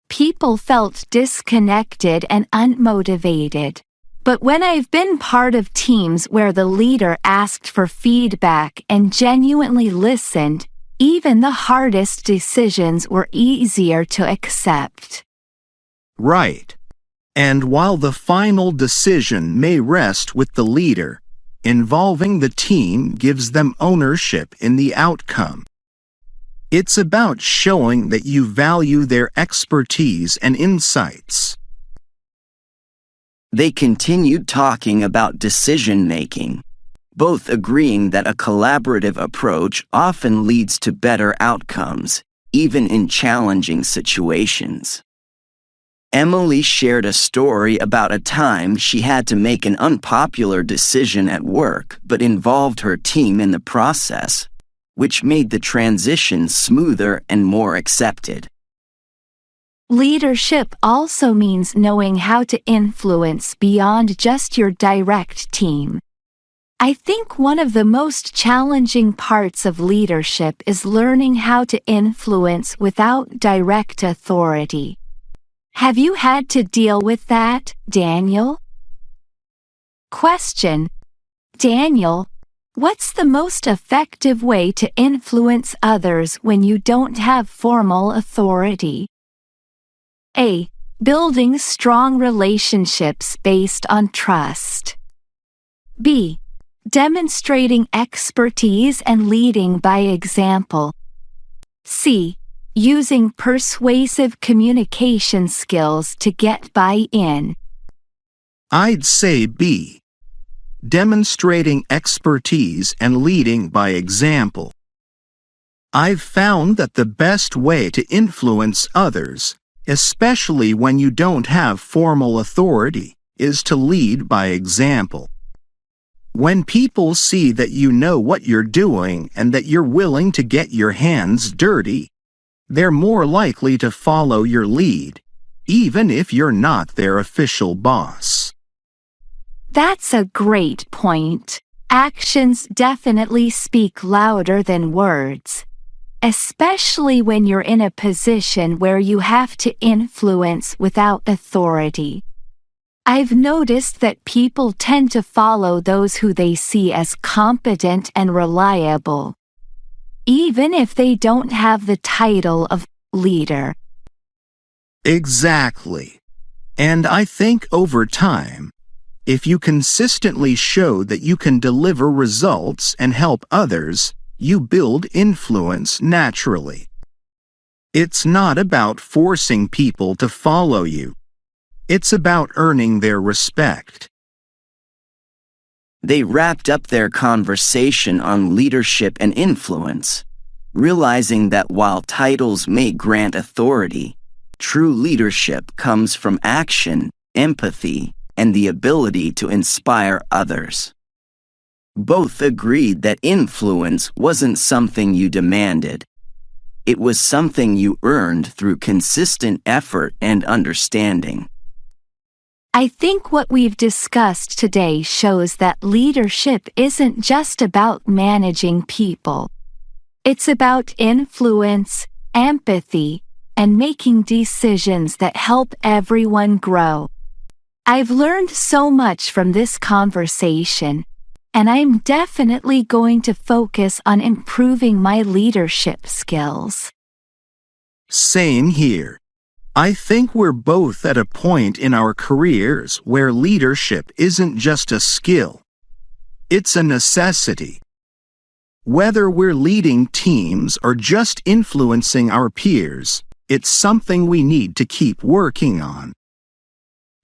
People felt disconnected and unmotivated. But when I've been part of teams where the leader asked for feedback and genuinely listened, even the hardest decisions were easier to accept. Right. And while the final decision may rest with the leader, involving the team gives them ownership in the outcome. It's about showing that you value their expertise and insights. They continued talking about decision-making, both agreeing that a collaborative approach often leads to better outcomes, even in challenging situations. Emily shared a story about a time she had to make an unpopular decision at work but involved her team in the process, which made the transition smoother and more accepted. Leadership also means knowing how to influence beyond just your direct team. I think one of the most challenging parts of leadership is learning how to influence without direct authority. Have you had to deal with that, Daniel? Question. Daniel, what's the most effective way to influence others when you don't have formal authority? A. Building strong relationships based on trust. B. Demonstrating expertise and leading by example. C. Using persuasive communication skills to get buy-in. I'd say B. Demonstrating expertise and leading by example. I've found that the best way to influence others, especially when you don't have formal authority, is to lead by example. When people see that you know what you're doing and that you're willing to get your hands dirty, they're more likely to follow your lead, even if you're not their official boss. That's a great point. Actions definitely speak louder than words, especially when you're in a position where you have to influence without authority. I've noticed that people tend to follow those who they see as competent and reliable, even if they don't have the title of leader. Exactly. And I think over time, if you consistently show that you can deliver results and help others, you build influence naturally. It's not about forcing people to follow you. It's about earning their respect. They wrapped up their conversation on leadership and influence, realizing that while titles may grant authority, true leadership comes from action, empathy, and the ability to inspire others. Both agreed that influence wasn't something you demanded. It was something you earned through consistent effort and understanding. I think what we've discussed today shows that leadership isn't just about managing people. It's about influence, empathy, and making decisions that help everyone grow. I've learned so much from this conversation, and I'm definitely going to focus on improving my leadership skills. Same here. I think we're both at a point in our careers where leadership isn't just a skill. It's a necessity. Whether we're leading teams or just influencing our peers, it's something we need to keep working on.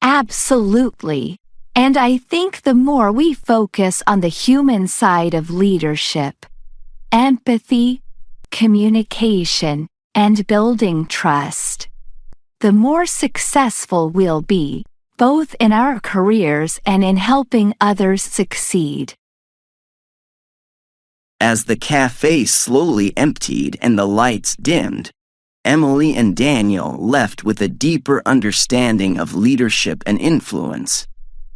Absolutely. And I think the more we focus on the human side of leadership, empathy, communication, and building trust, the more successful we'll be, both in our careers and in helping others succeed. As the cafe slowly emptied and the lights dimmed, Emily and Daniel left with a deeper understanding of leadership and influence,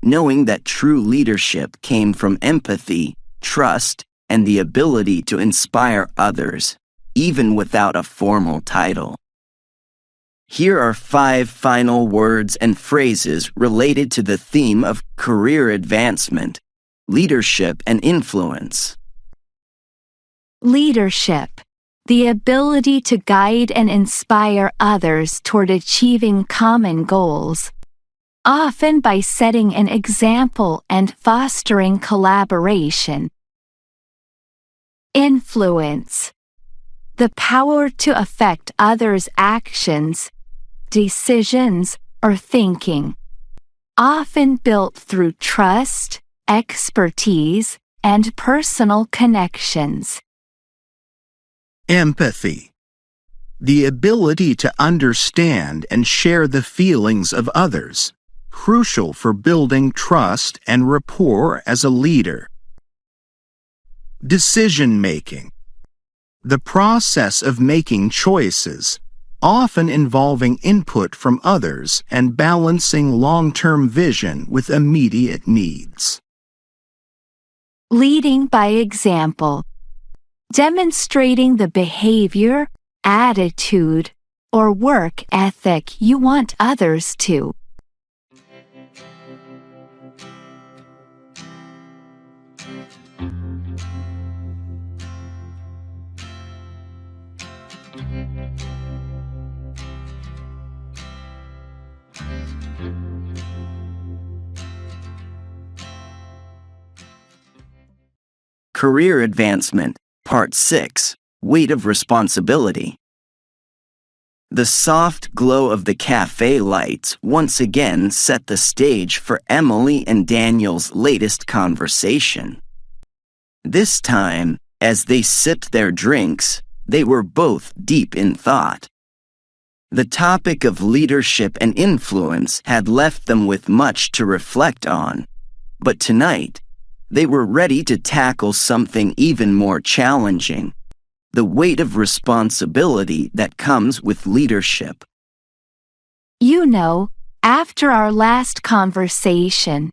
knowing that true leadership came from empathy, trust, and the ability to inspire others, even without a formal title. Here are 5 final words and phrases related to the theme of career advancement, leadership, and influence. Leadership, the ability to guide and inspire others toward achieving common goals, often by setting an example and fostering collaboration. Influence, the power to affect others' actions, decisions, or thinking, often built through trust, expertise, and personal connections. Empathy, the ability to understand and share the feelings of others, crucial for building trust and rapport as a leader. Decision-making, the process of making choices, often involving input from others and balancing long-term vision with immediate needs. Leading by example, demonstrating the behavior, attitude, or work ethic you want others to. Career Advancement, Part 6, Weight of Responsibility. The soft glow of the cafe lights once again set the stage for Emily and Daniel's latest conversation. This time, as they sipped their drinks, they were both deep in thought. The topic of leadership and influence had left them with much to reflect on, but tonight, they were ready to tackle something even more challenging: the weight of responsibility that comes with leadership. You know, after our last conversation,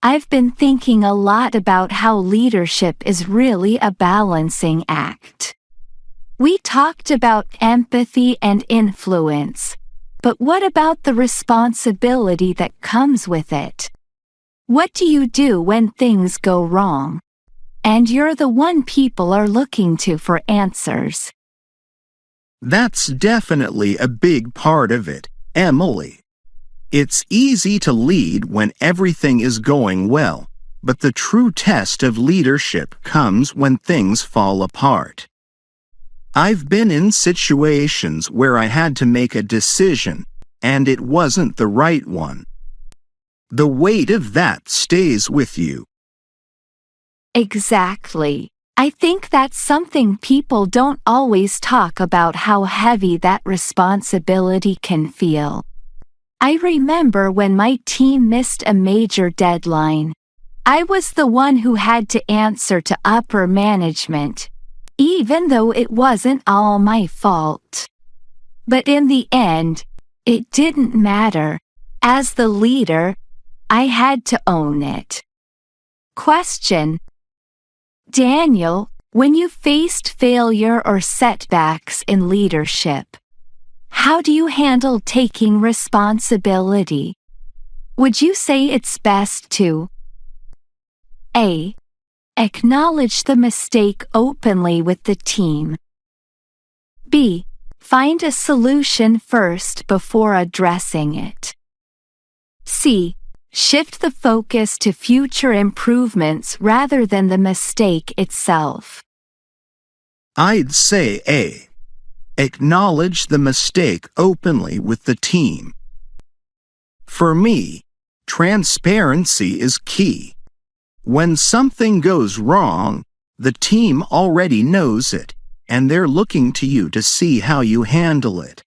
I've been thinking a lot about how leadership is really a balancing act. We talked about empathy and influence, but what about the responsibility that comes with it? What do you do when things go wrong? And you're the one people are looking to for answers. That's definitely a big part of it, Emily. It's easy to lead when everything is going well, but the true test of leadership comes when things fall apart. I've been in situations where I had to make a decision, and it wasn't the right one. The weight of that stays with you. Exactly. I think that's something people don't always talk about, how heavy that responsibility can feel. I remember when my team missed a major deadline. I was the one who had to answer to upper management, even though it wasn't all my fault. But in the end, it didn't matter. As the leader, I had to own it. Question: Daniel, when you faced failure or setbacks in leadership, how do you handle taking responsibility? Would you say it's best to A. Acknowledge the mistake openly with the team. B. Find a solution first before addressing it. C. Shift the focus to future improvements rather than the mistake itself. I'd say A. Acknowledge the mistake openly with the team. For me, transparency is key. When something goes wrong, the team already knows it, and they're looking to you to see how you handle it.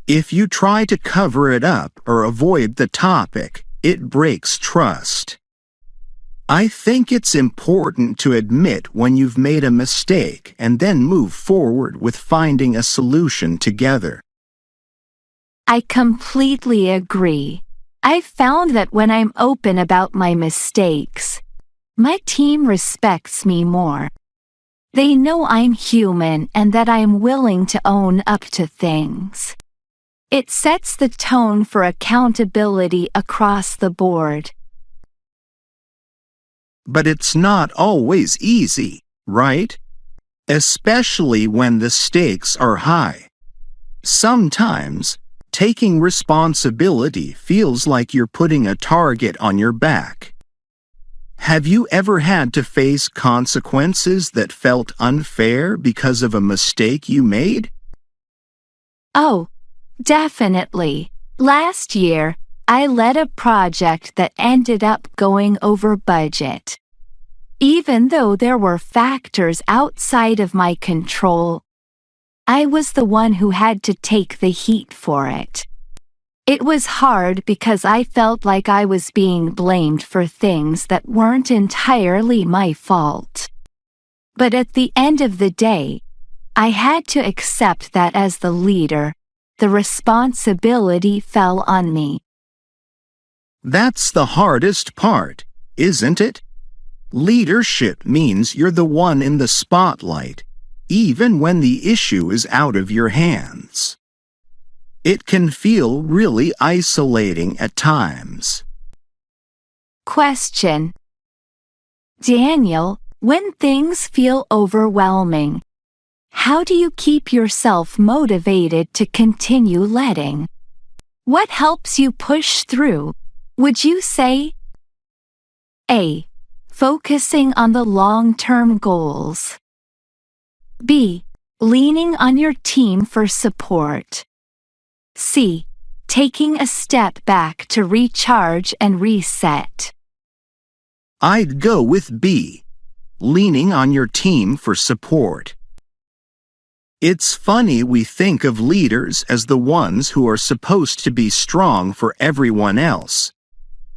If you try to cover it up or avoid the topic, it breaks trust. I think it's important to admit when you've made a mistake and then move forward with finding a solution together. I completely agree. I've found that when I'm open about my mistakes, my team respects me more. They know I'm human and that I'm willing to own up to things. It sets the tone for accountability across the board. But it's not always easy, right? Especially when the stakes are high. Sometimes, taking responsibility feels like you're putting a target on your back. Have you ever had to face consequences that felt unfair because of a mistake you made? Oh, definitely. Last year, I led a project that ended up going over budget. Even though there were factors outside of my control, I was the one who had to take the heat for it. It was hard because I felt like I was being blamed for things that weren't entirely my fault. But at the end of the day, I had to accept that as the leader, the responsibility fell on me. That's the hardest part, isn't it? Leadership means you're the one in the spotlight, even when the issue is out of your hands. It can feel really isolating at times. Question: Daniel, when things feel overwhelming, how do you keep yourself motivated to continue leading? What helps you push through? Would you say A. Focusing on the long-term goals. B. Leaning on your team for support. C. Taking a step back to recharge and reset. I'd go with B. Leaning on your team for support. It's funny we think of leaders as the ones who are supposed to be strong for everyone else.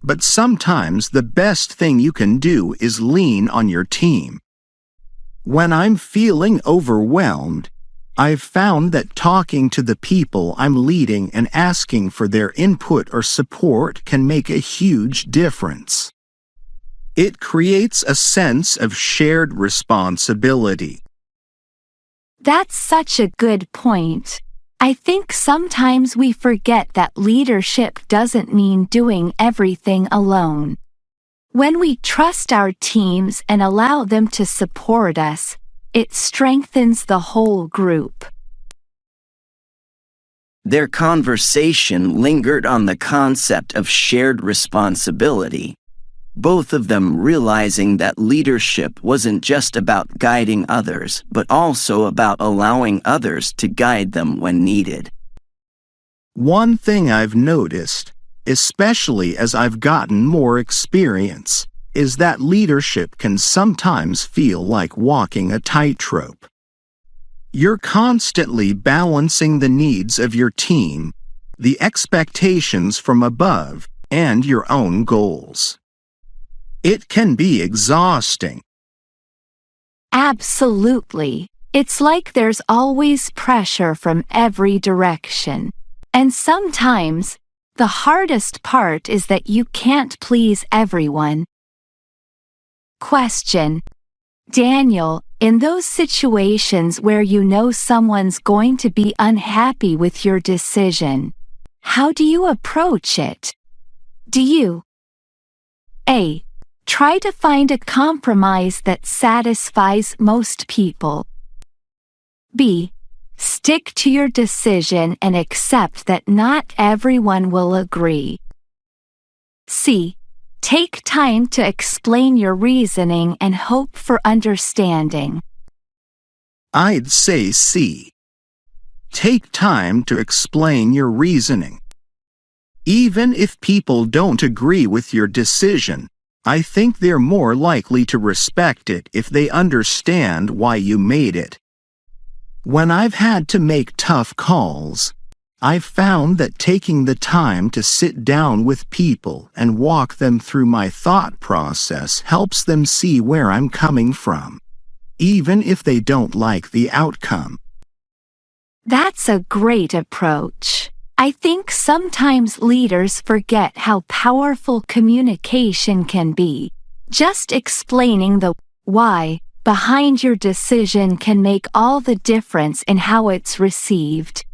But sometimes the best thing you can do is lean on your team. When I'm feeling overwhelmed, I've found that talking to the people I'm leading and asking for their input or support can make a huge difference. It creates a sense of shared responsibility. That's such a good point. I think sometimes we forget that leadership doesn't mean doing everything alone. When we trust our teams and allow them to support us, it strengthens the whole group. Their conversation lingered on the concept of shared responsibility, both of them realizing that leadership wasn't just about guiding others, but also about allowing others to guide them when needed. One thing I've noticed, especially as I've gotten more experience, is that leadership can sometimes feel like walking a tightrope. You're constantly balancing the needs of your team the expectations from above, and your own goals. It can be exhausting. Absolutely. It's like there's always pressure from every direction. And sometimes, the hardest part is that you can't please everyone. Question: Daniel, in those situations where you know someone's going to be unhappy with your decision, how do you approach it? Do you A. Try to find a compromise that satisfies most people? B. Stick to your decision and accept that not everyone will agree? C. Take time to explain your reasoning and hope for understanding? I'd say C. Take time to explain your reasoning. Even if people don't agree with your decision, I think they're more likely to respect it if they understand why you made it. When I've had to make tough calls, I've found that taking the time to sit down with people and walk them through my thought process helps them see where I'm coming from, even if they don't like the outcome. That's a great approach. I think sometimes leaders forget how powerful communication can be. Just explaining the why behind your decision can make all the difference in how it's received.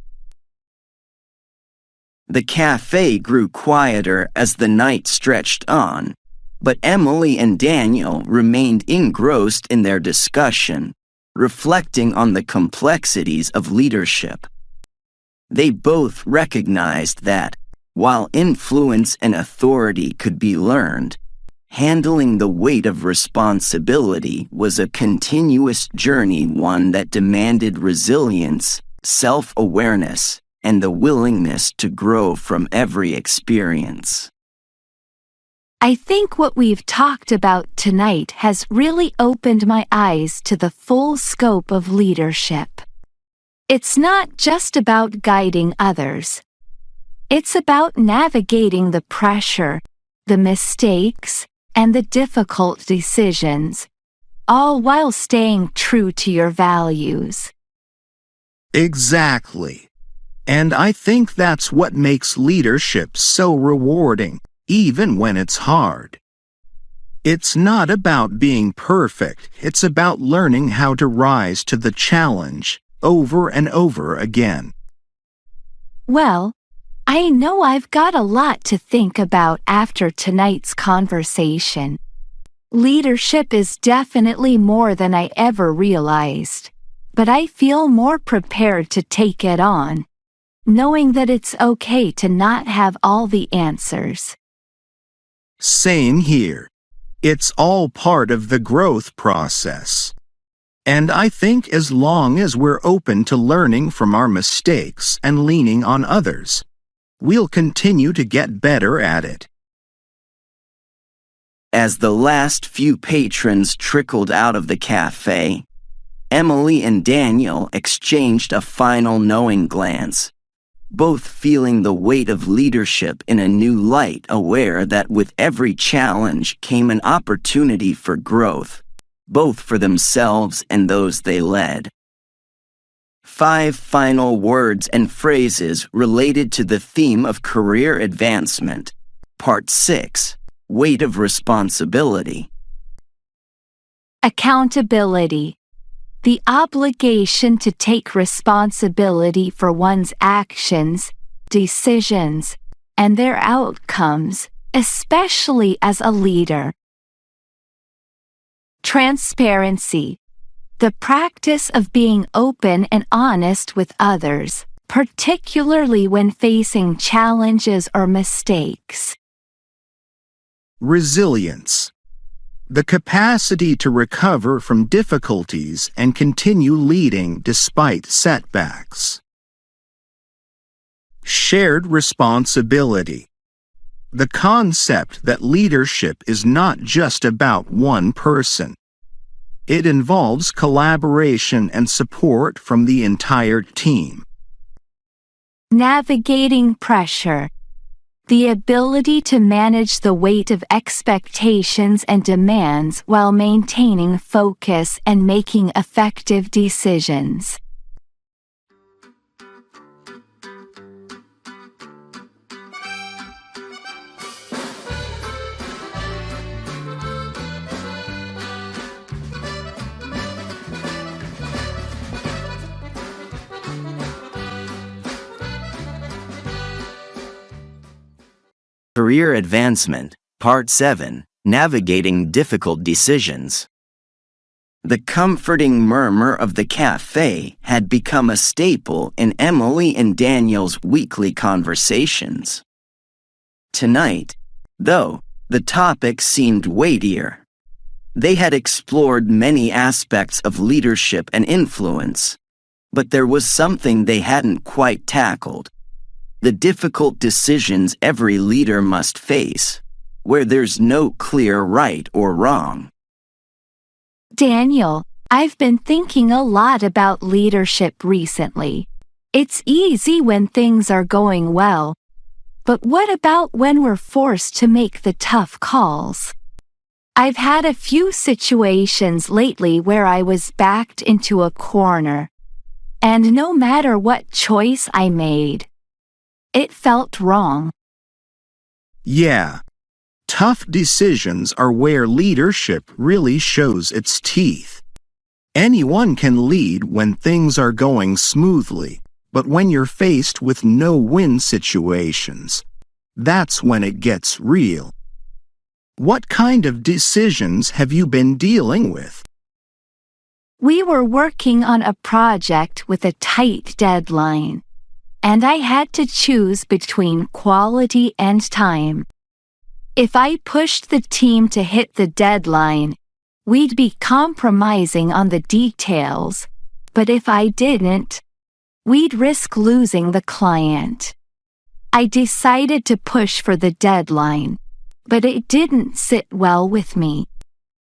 The cafe grew quieter as the night stretched on, but Emily and Daniel remained engrossed in their discussion, reflecting on the complexities of leadership. They both recognized that, while influence and authority could be learned, handling the weight of responsibility was a continuous journey, one that demanded resilience, self-awareness, and the willingness to grow from every experience. I think what we've talked about tonight has really opened my eyes to the full scope of leadership. It's not just about guiding others. It's about navigating the pressure, the mistakes, and the difficult decisions, all while staying true to your values. Exactly. And I think that's what makes leadership so rewarding, even when it's hard. It's not about being perfect, it's about learning how to rise to the challenge over and over again. Well, I know I've got a lot to think about after tonight's conversation. Leadership is definitely more than I ever realized, but I feel more prepared to take it on, knowing that it's okay to not have all the answers. Same here. It's all part of the growth process. And I think as long as we're open to learning from our mistakes and leaning on others, we'll continue to get better at it. As the last few patrons trickled out of the cafe, Emily and Daniel exchanged a final knowing glance, both feeling the weight of leadership in a new light, aware that with every challenge came an opportunity for growth, both for themselves and those they led. 5 final words and phrases related to the theme of career advancement. Part 6. Weight of responsibility. Accountability. The obligation to take responsibility for one's actions, decisions, and their outcomes, especially as a leader. Transparency. The practice of being open and honest with others, particularly when facing challenges or mistakes. Resilience. The capacity to recover from difficulties and continue leading despite setbacks. Shared responsibility. The concept that leadership is not just about one person. It involves collaboration and support from the entire team. Navigating pressure. The ability to manage the weight of expectations and demands while maintaining focus and making effective decisions. Career Advancement, Part 7, Navigating Difficult Decisions. The comforting murmur of the cafe had become a staple in Emily and Daniel's weekly conversations. Tonight, though, the topic seemed weightier. They had explored many aspects of leadership and influence, but there was something they hadn't quite tackled. The difficult decisions every leader must face, where there's no clear right or wrong. Daniel, I've been thinking a lot about leadership recently. It's easy when things are going well. But what about when we're forced to make the tough calls? I've had a few situations lately where I was backed into a corner. And no matter what choice I made, it felt wrong. Yeah. Tough decisions are where leadership really shows its teeth. Anyone can lead when things are going smoothly, but when you're faced with no-win situations, that's when it gets real. What kind of decisions have you been dealing with? We were working on a project with a tight deadline, and I had to choose between quality and time. If I pushed the team to hit the deadline, we'd be compromising on the details, but if I didn't, we'd risk losing the client. I decided to push for the deadline, but it didn't sit well with me.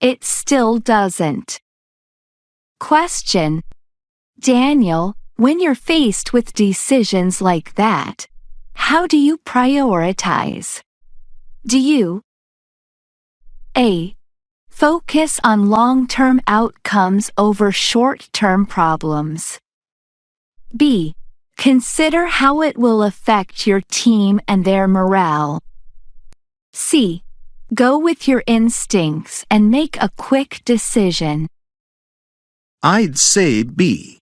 It still doesn't. Question. Daniel, when you're faced with decisions like that, how do you prioritize? Do you A. Focus on long-term outcomes over short-term problems? B. Consider how it will affect your team and their morale? C. Go with your instincts and make a quick decision? I'd say B.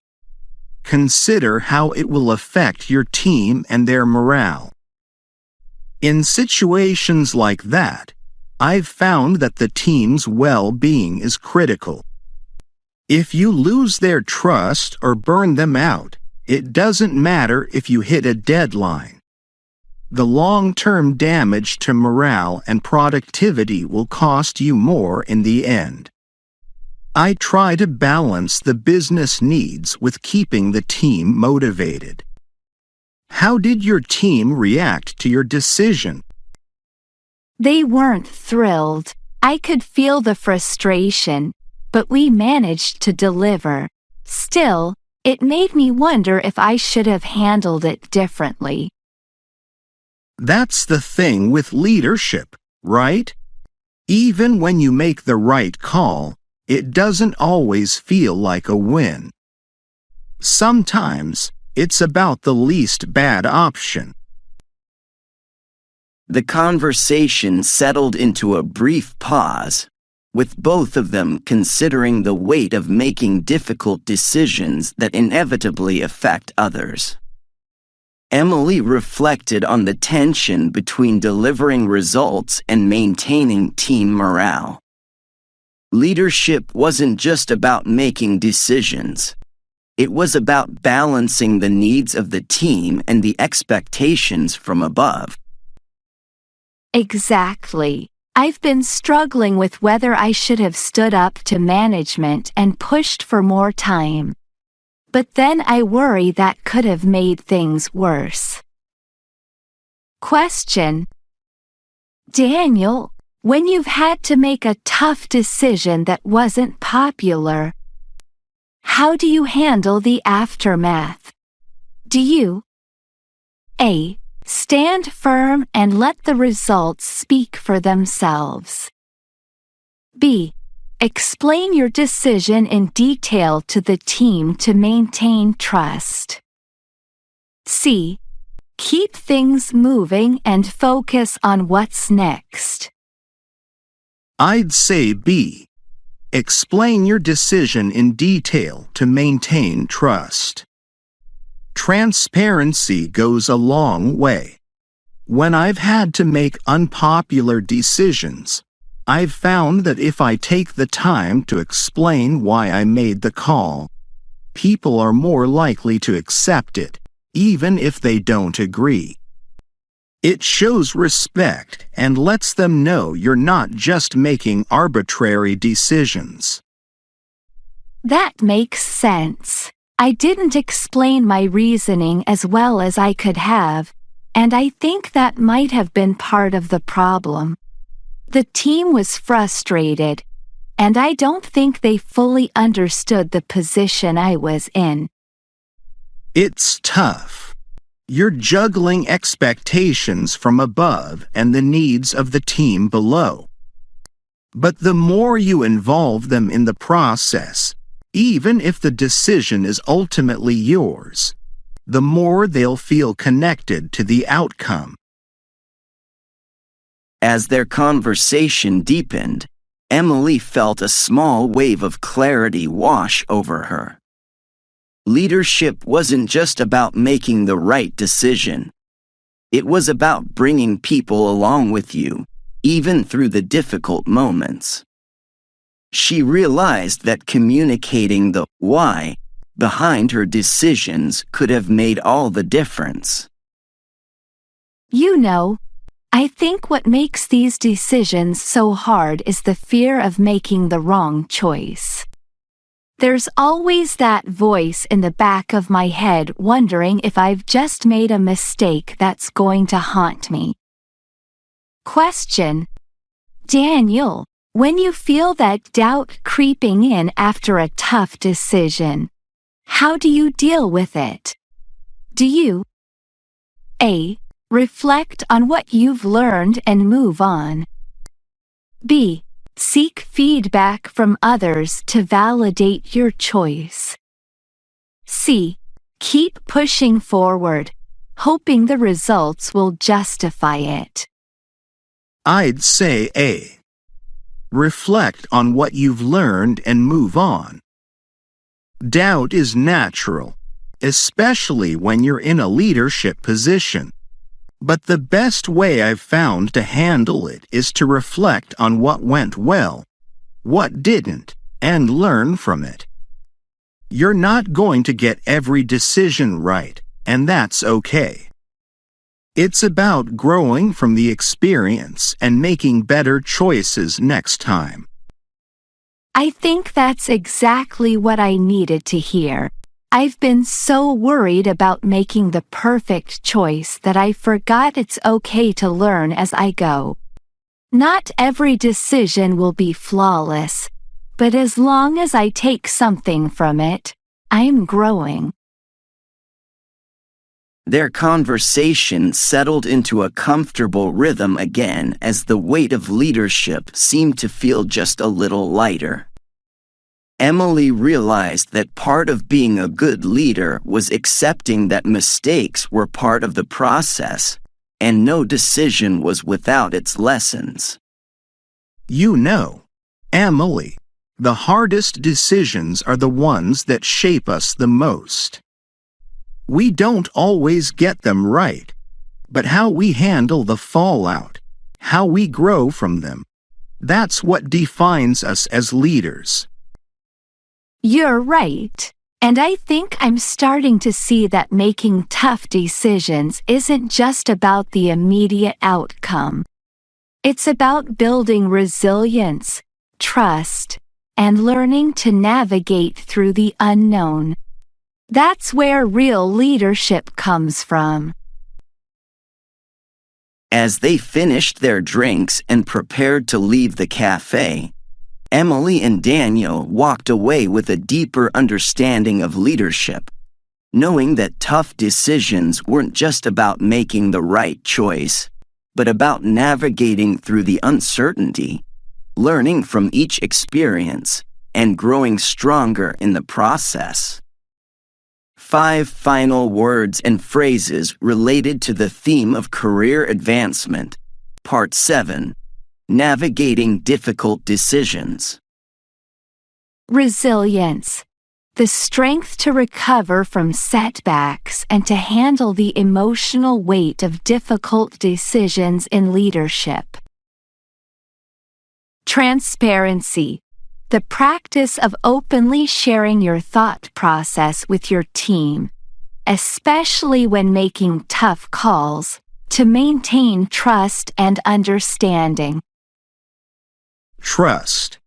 Consider how it will affect your team and their morale. In situations like that, I've found that the team's well-being is critical. If you lose their trust or burn them out, it doesn't matter if you hit a deadline. The long-term damage to morale and productivity will cost you more in the end. I try to balance the business needs with keeping the team motivated. How did your team react to your decision? They weren't thrilled. I could feel the frustration, but we managed to deliver. Still, it made me wonder if I should have handled it differently. That's the thing with leadership, right? Even when you make the right call, it doesn't always feel like a win. Sometimes, it's about the least bad option. The conversation settled into a brief pause, with both of them considering the weight of making difficult decisions that inevitably affect others. Emily reflected on the tension between delivering results and maintaining team morale. Leadership wasn't just about making decisions. It was about balancing the needs of the team and the expectations from above. Exactly. I've been struggling with whether I should have stood up to management and pushed for more time. But then I worry that could have made things worse. Question. Daniel, when you've had to make a tough decision that wasn't popular, how do you handle the aftermath? Do you A. Stand firm and let the results speak for themselves. B. Explain your decision in detail to the team to maintain trust. C. Keep things moving and focus on what's next. I'd say B. Explain your decision in detail to maintain trust. Transparency goes a long way. When I've had to make unpopular decisions, I've found that if I take the time to explain why I made the call, people are more likely to accept it, even if they don't agree. It shows respect and lets them know you're not just making arbitrary decisions. That makes sense. I didn't explain my reasoning as well as I could have, and I think that might have been part of the problem. The team was frustrated, and I don't think they fully understood the position I was in. It's tough. You're juggling expectations from above and the needs of the team below. But the more you involve them in the process, even if the decision is ultimately yours, the more they'll feel connected to the outcome. As their conversation deepened, Emily felt a small wave of clarity wash over her. Leadership wasn't just about making the right decision. It was about bringing people along with you, even through the difficult moments. She realized that communicating the why behind her decisions could have made all the difference. You know, I think what makes these decisions so hard is the fear of making the wrong choice. There's always that voice in the back of my head wondering if I've just made a mistake that's going to haunt me. Question: Daniel, when you feel that doubt creeping in after a tough decision, how do you deal with it? Do you A. Reflect on what you've learned and move on? B. Seek feedback from others to validate your choice? C. Keep pushing forward, hoping the results will justify it? I'd say A. Reflect on what you've learned and move on. Doubt is natural, especially when you're in a leadership position. But the best way I've found to handle it is to reflect on what went well, what didn't, and learn from it. You're not going to get every decision right, and that's okay. It's about growing from the experience and making better choices next time. I think that's exactly what I needed to hear. I've been so worried about making the perfect choice that I forgot it's okay to learn as I go. Not every decision will be flawless, but as long as I take something from it, I'm growing. Their conversation settled into a comfortable rhythm again as the weight of leadership seemed to feel just a little lighter. Emily realized that part of being a good leader was accepting that mistakes were part of the process, and no decision was without its lessons. You know, Emily, the hardest decisions are the ones that shape us the most. We don't always get them right, but how we handle the fallout, how we grow from them, that's what defines us as leaders. You're right, and I think I'm starting to see that making tough decisions isn't just about the immediate outcome. It's about building resilience, trust, and learning to navigate through the unknown. That's where real leadership comes from. As they finished their drinks and prepared to leave the cafe, Emily and Daniel walked away with a deeper understanding of leadership. knowing that tough decisions weren't just about making the right choice, but about navigating through the uncertainty, learning from each experience, and growing stronger in the process. 5 final words and phrases related to the theme of career advancement. Part 7. Navigating difficult decisions. Resilience. The strength to recover from setbacks and to handle the emotional weight of difficult decisions in leadership. Transparency. The practice of openly sharing your thought process with your team, especially when making tough calls, to maintain trust and understanding. Trust.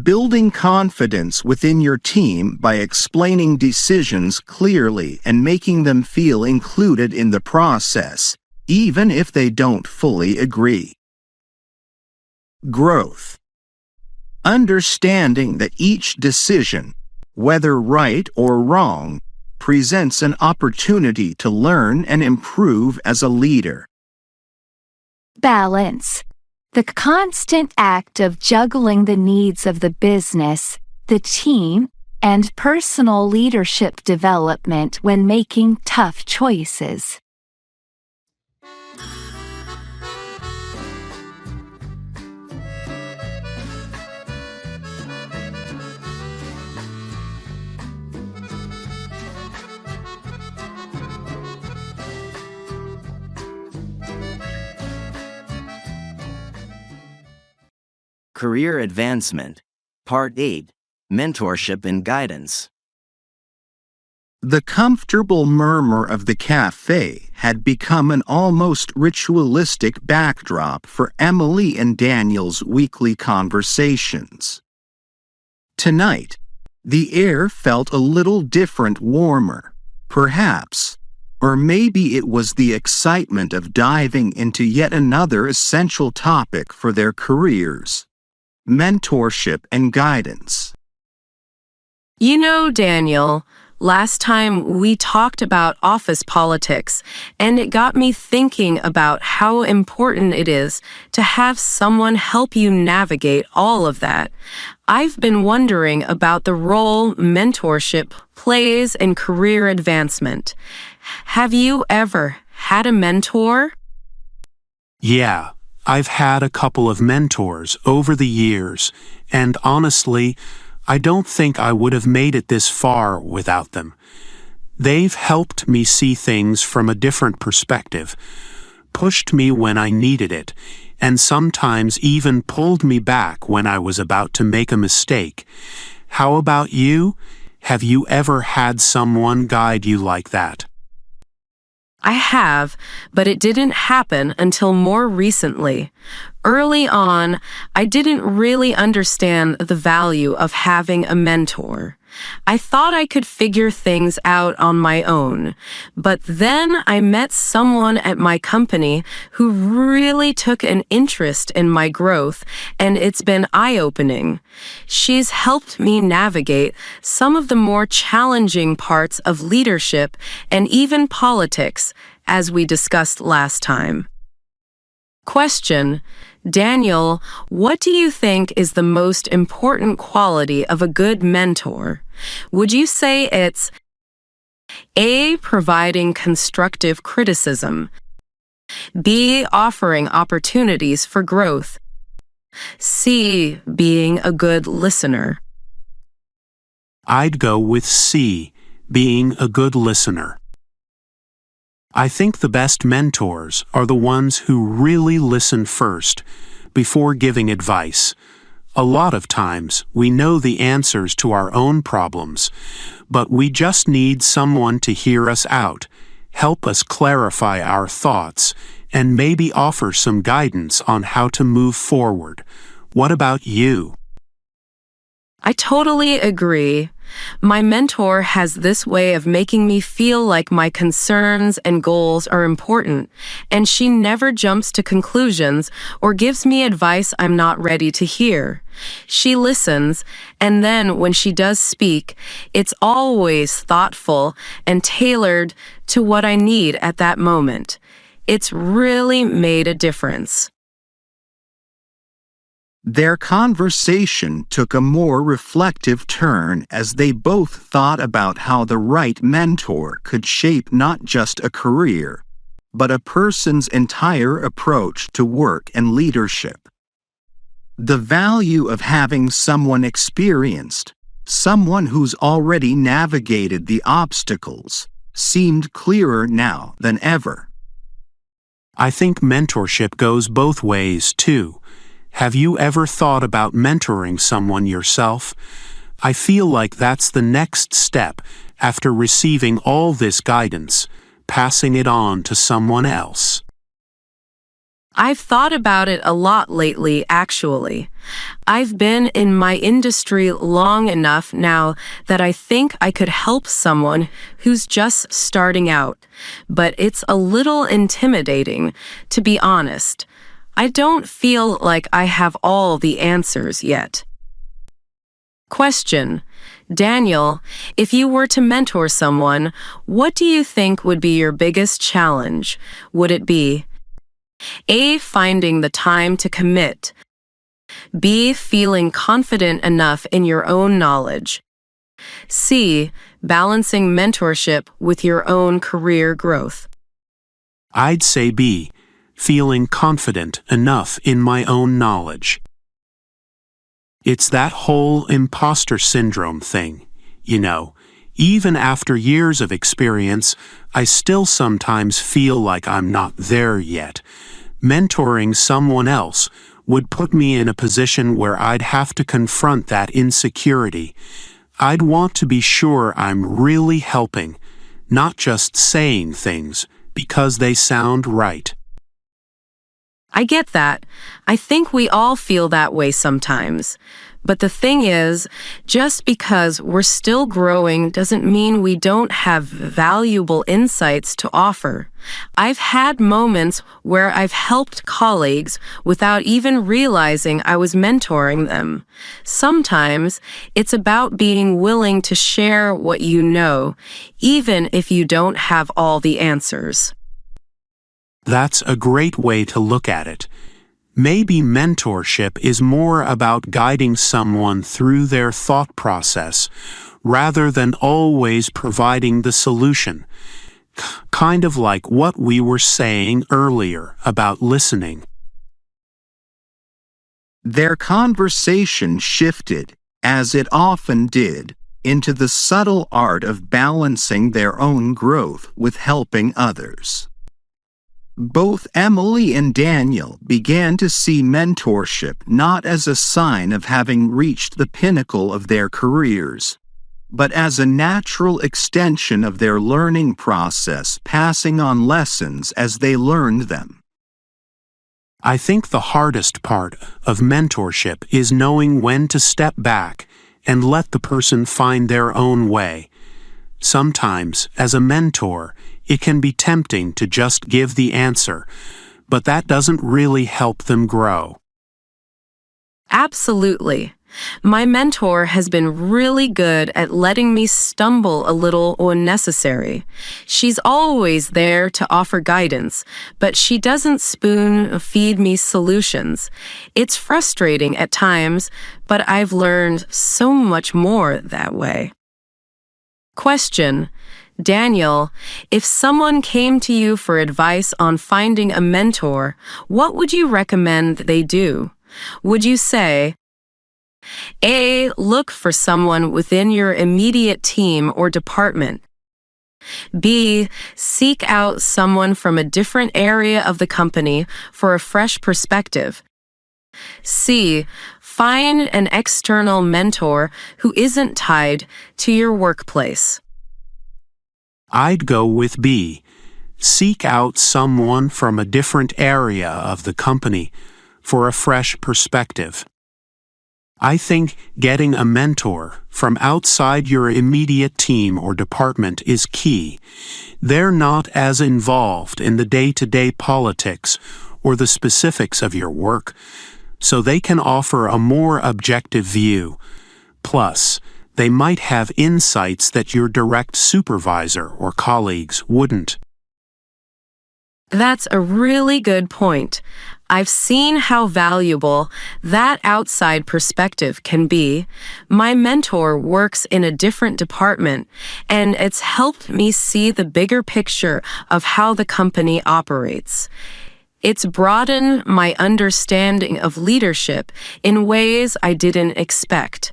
Building confidence within your team by explaining decisions clearly and making them feel included in the process, even if they don't fully agree. Growth. Understanding that each decision, whether right or wrong, presents an opportunity to learn and improve as a leader. Balance. The constant act of juggling the needs of the business, the team, and personal leadership development when making tough choices. Career Advancement. Part 8. Mentorship and Guidance. The comfortable murmur of the cafe had become an almost ritualistic backdrop for Emily and Daniel's weekly conversations. Tonight, the air felt a little different, warmer, perhaps, or maybe it was the excitement of diving into yet another essential topic for their careers: mentorship and guidance. You know, Daniel, last time we talked about office politics, and it got me thinking about how important it is to have someone help you navigate all of that. I've been wondering about the role mentorship plays in career advancement. Have you ever had a mentor? Yeah, I've had a couple of mentors over the years, and honestly, I don't think I would have made it this far without them. They've helped me see things from a different perspective, pushed me when I needed it, and sometimes even pulled me back when I was about to make a mistake. How about you? Have you ever had someone guide you like that? I have, but it didn't happen until more recently. Early on, I didn't really understand the value of having a mentor. I thought I could figure things out on my own, but then I met someone at my company who really took an interest in my growth, and it's been eye-opening. She's helped me navigate some of the more challenging parts of leadership and even politics, as we discussed last time. Question: Daniel, what do you think is the most important quality of a good mentor? Would you say it's A, providing constructive criticism, B, offering opportunities for growth, C, being a good listener? I'd go with C, being a good listener. I think the best mentors are the ones who really listen first, before giving advice. A lot of times, we know the answers to our own problems, but we just need someone to hear us out, help us clarify our thoughts, and maybe offer some guidance on how to move forward. What about you? I totally agree. My mentor has this way of making me feel like my concerns and goals are important, and she never jumps to conclusions or gives me advice I'm not ready to hear. She listens, and then when she does speak, it's always thoughtful and tailored to what I need at that moment. It's really made a difference. Their conversation took a more reflective turn as they both thought about how the right mentor could shape not just a career, but a person's entire approach to work and leadership. The value of having someone experienced, someone who's already navigated the obstacles, seemed clearer now than ever. I think mentorship goes both ways, too. Have you ever thought about mentoring someone yourself? I feel like that's the next step after receiving all this guidance, passing it on to someone else. I've thought about it a lot lately, actually. I've been in my industry long enough now that I think I could help someone who's just starting out, but it's a little intimidating, to be honest. I don't feel like I have all the answers yet. Question: Daniel, if you were to mentor someone, what do you think would be your biggest challenge? Would it be A, finding the time to commit, B, feeling confident enough in your own knowledge, C, balancing mentorship with your own career growth? I'd say B, feeling confident enough in my own knowledge. It's that whole imposter syndrome thing, you know. Even after years of experience, I still sometimes feel like I'm not there yet. Mentoring someone else would put me in a position where I'd have to confront that insecurity. I'd want to be sure I'm really helping, not just saying things because they sound right. I get that. I think we all feel that way sometimes. But the thing is, just because we're still growing doesn't mean we don't have valuable insights to offer. I've had moments where I've helped colleagues without even realizing I was mentoring them. Sometimes it's about being willing to share what you know, even if you don't have all the answers. That's a great way to look at it. Maybe mentorship is more about guiding someone through their thought process rather than always providing the solution. Kind of like what we were saying earlier about listening. Their conversation shifted, as it often did, into the subtle art of balancing their own growth with helping others. Both Emily and Daniel began to see mentorship not as a sign of having reached the pinnacle of their careers, but as a natural extension of their learning process, passing on lessons as they learned them. I think the hardest part of mentorship is knowing when to step back and let the person find their own way. Sometimes, as a mentor, it can be tempting to just give the answer, but that doesn't really help them grow. Absolutely. My mentor has been really good at letting me stumble a little when necessary. She's always there to offer guidance, but she doesn't spoon-feed me solutions. It's frustrating at times, but I've learned so much more that way. Question: Daniel, if someone came to you for advice on finding a mentor, what would you recommend they do? Would you say, A, look for someone within your immediate team or department, B, seek out someone from a different area of the company for a fresh perspective, C, find an external mentor who isn't tied to your workplace? I'd go with B. Seek out someone from a different area of the company for a fresh perspective. I think getting a mentor from outside your immediate team or department is key. They're not as involved in the day-to-day politics or the specifics of your work, so they can offer a more objective view. Plus, they might have insights that your direct supervisor or colleagues wouldn't. That's a really good point. I've seen how valuable that outside perspective can be. My mentor works in a different department, and it's helped me see the bigger picture of how the company operates. It's broadened my understanding of leadership in ways I didn't expect.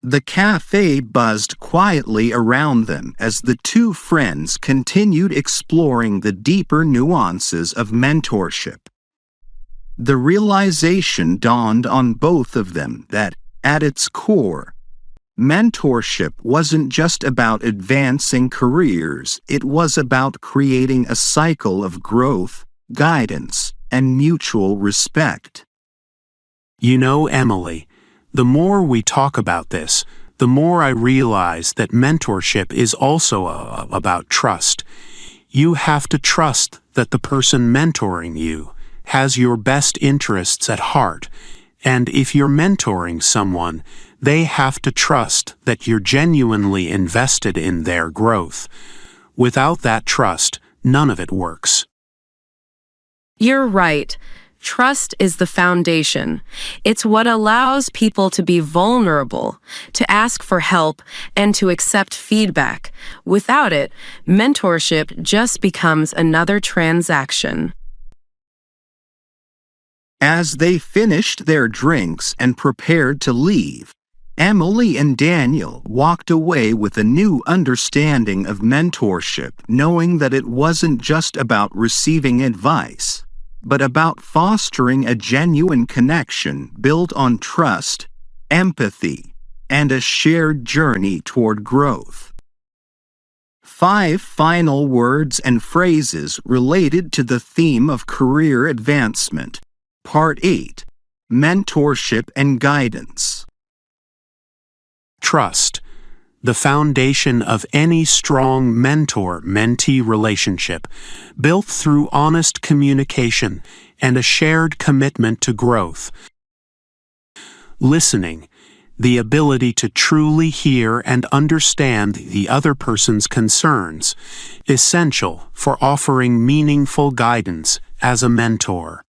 The cafe buzzed quietly around them as the two friends continued exploring the deeper nuances of mentorship. The realization dawned on both of them that, at its core, mentorship wasn't just about advancing careers, it was about creating a cycle of growth, guidance, and mutual respect. You know, Emily, the more we talk about this, the more I realize that mentorship is also about trust. You have to trust that the person mentoring you has your best interests at heart, and if you're mentoring someone, they have to trust that you're genuinely invested in their growth. Without that trust, none of it works. You're right. Trust is the foundation. It's what allows people to be vulnerable, to ask for help, and to accept feedback. Without it, mentorship just becomes another transaction. As they finished their drinks and prepared to leave, Emily and Daniel walked away with a new understanding of mentorship, knowing that it wasn't just about receiving advice, but about fostering a genuine connection built on trust, empathy, and a shared journey toward growth. 5 final words and phrases related to the theme of career advancement. Part 8. Mentorship and Guidance. Trust, the foundation of any strong mentor-mentee relationship, built through honest communication and a shared commitment to growth. Listening, the ability to truly hear and understand the other person's concerns, essential for offering meaningful guidance as a mentor.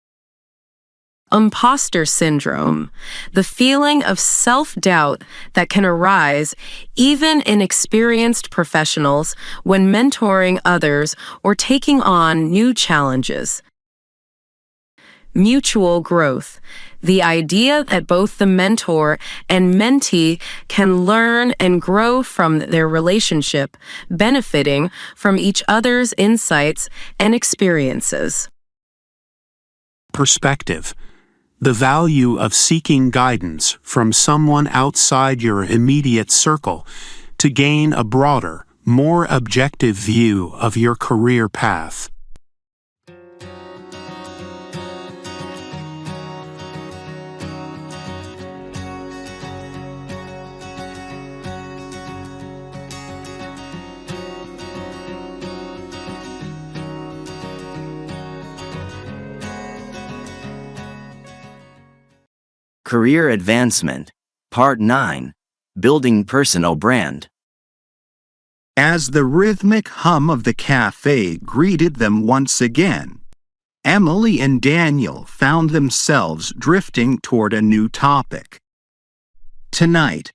Imposter syndrome, the feeling of self-doubt that can arise even in experienced professionals when mentoring others or taking on new challenges. Mutual growth, the idea that both the mentor and mentee can learn and grow from their relationship, benefiting from each other's insights and experiences. Perspective, the value of seeking guidance from someone outside your immediate circle to gain a broader, more objective view of your career path. Career Advancement. Part 9. Building Personal Brand. As the rhythmic hum of the cafe greeted them once again, Emily and Daniel found themselves drifting toward a new topic. Tonight,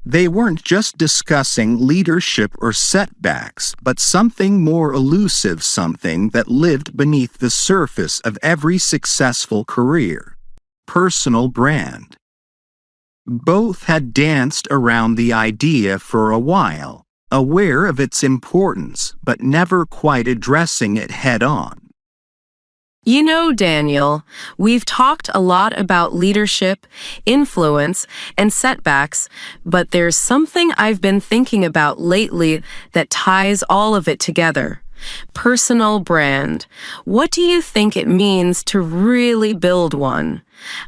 they weren't just discussing leadership or setbacks, but something more elusive, something that lived beneath the surface of every successful career. Personal brand. Both had danced around the idea for a while, aware of its importance, but never quite addressing it head-on. You know, Daniel, we've talked a lot about leadership, influence, and setbacks, but there's something I've been thinking about lately that ties all of it together. Personal brand. What do you think it means to really build one?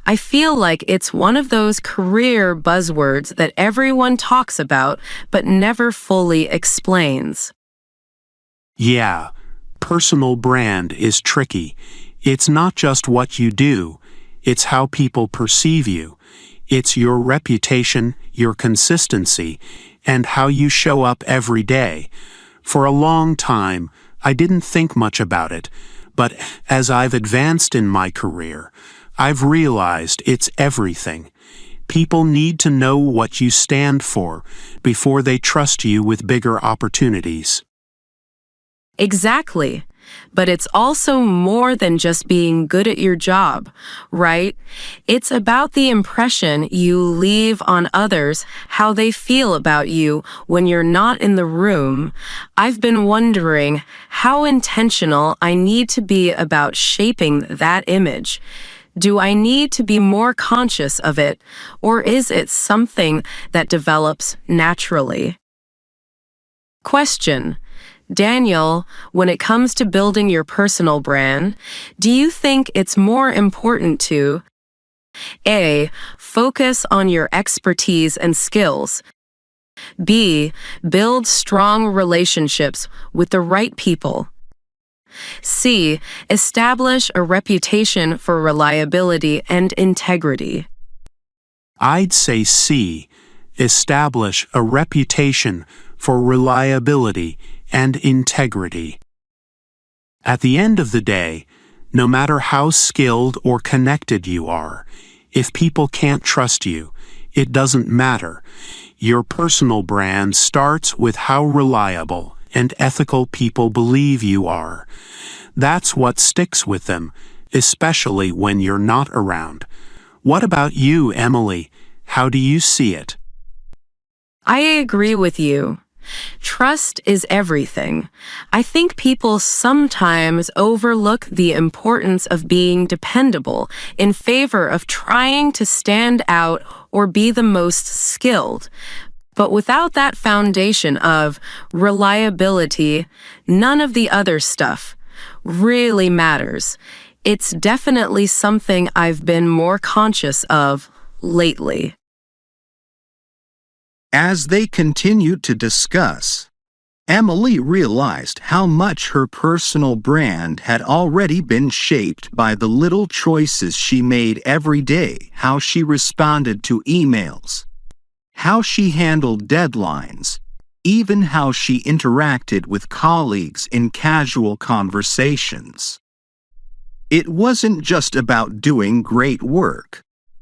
I feel like it's one of those career buzzwords that everyone talks about but never fully explains. Yeah, personal brand is tricky. It's not just what you do, it's how people perceive you. It's your reputation, your consistency, and how you show up every day. For a long time, I didn't think much about it, but as I've advanced in my career, I've realized it's everything. People need to know what you stand for before they trust you with bigger opportunities. Exactly. But it's also more than just being good at your job, right? It's about the impression you leave on others, how they feel about you when you're not in the room. I've been wondering how intentional I need to be about shaping that image. Do I need to be more conscious of it, or is it something that develops naturally? Question. Daniel, when it comes to building your personal brand, do you think it's more important to A. Focus on your expertise and skills, B. Build strong relationships with the right people, C. Establish a reputation for reliability and integrity? I'd say C. Establish a reputation for reliability and integrity. At the end of the day, no matter how skilled or connected you are, if people can't trust you, it doesn't matter. Your personal brand starts with how reliable and ethical people believe you are. That's what sticks with them, especially when you're not around. What about you, Emily? How do you see it? I agree with you. Trust is everything. I think people sometimes overlook the importance of being dependable in favor of trying to stand out or be the most skilled. But without that foundation of reliability, none of the other stuff really matters. It's definitely something I've been more conscious of lately. As they continued to discuss, Emily realized how much her personal brand had already been shaped by the little choices she made every day, how she responded to emails, how she handled deadlines, even how she interacted with colleagues in casual conversations. It wasn't just about doing great work.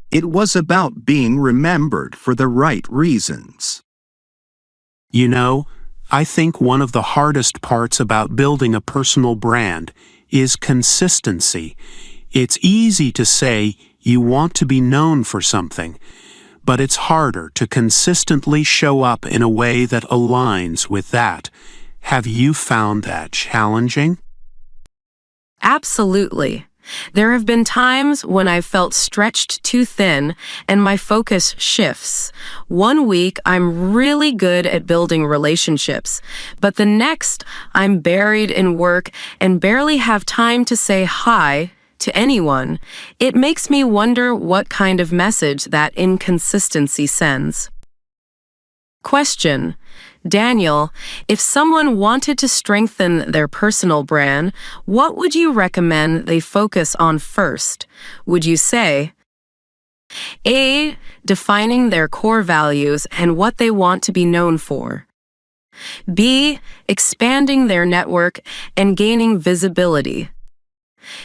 It was about being remembered for the right reasons. You know, I think one of the hardest parts about building a personal brand is consistency. It's easy to say you want to be known for something, but it's harder to consistently show up in a way that aligns with that. Have you found that challenging? Absolutely. There have been times when I've felt stretched too thin and my focus shifts. One week, I'm really good at building relationships, but the next, I'm buried in work and barely have time to say hi to anyone. It makes me wonder what kind of message that inconsistency sends. Question. Daniel, if someone wanted to strengthen their personal brand, what would you recommend they focus on first? Would you say A. Defining their core values and what they want to be known for, B. Expanding their network and gaining visibility,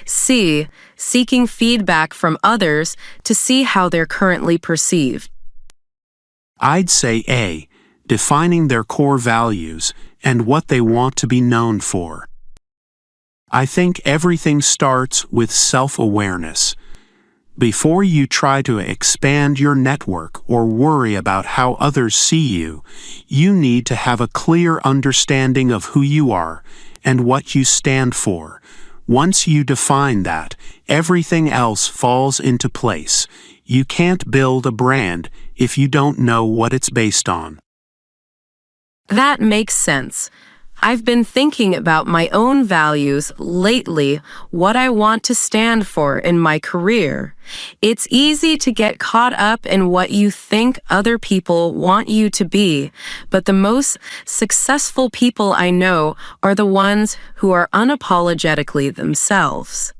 C. Seeking feedback from others to see how they're currently perceived? I'd say A. Defining their core values and what they want to be known for. I think everything starts with self-awareness. Before you try to expand your network or worry about how others see you, you need to have a clear understanding of who you are and what you stand for. Once you define that, everything else falls into place. You can't build a brand if you don't know what it's based on. That makes sense. I've been thinking about my own values lately, what I want to stand for in my career. It's easy to get caught up in what you think other people want you to be, but the most successful people I know are the ones who are unapologetically themselves.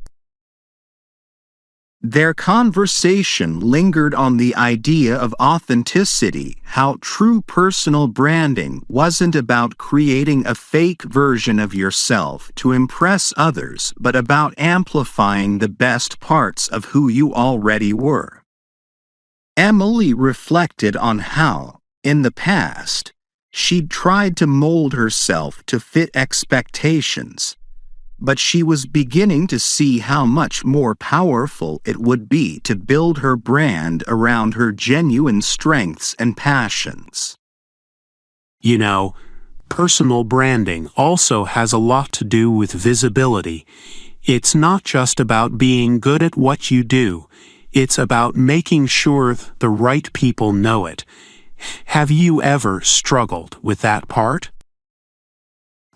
Their conversation lingered on the idea of authenticity, how true personal branding wasn't about creating a fake version of yourself to impress others, but about amplifying the best parts of who you already were. Emily reflected on how, in the past, she'd tried to mold herself to fit expectations, but she was beginning to see how much more powerful it would be to build her brand around her genuine strengths and passions. You know, personal branding also has a lot to do with visibility. It's not just about being good at what you do. It's about making sure the right people know it. Have you ever struggled with that part?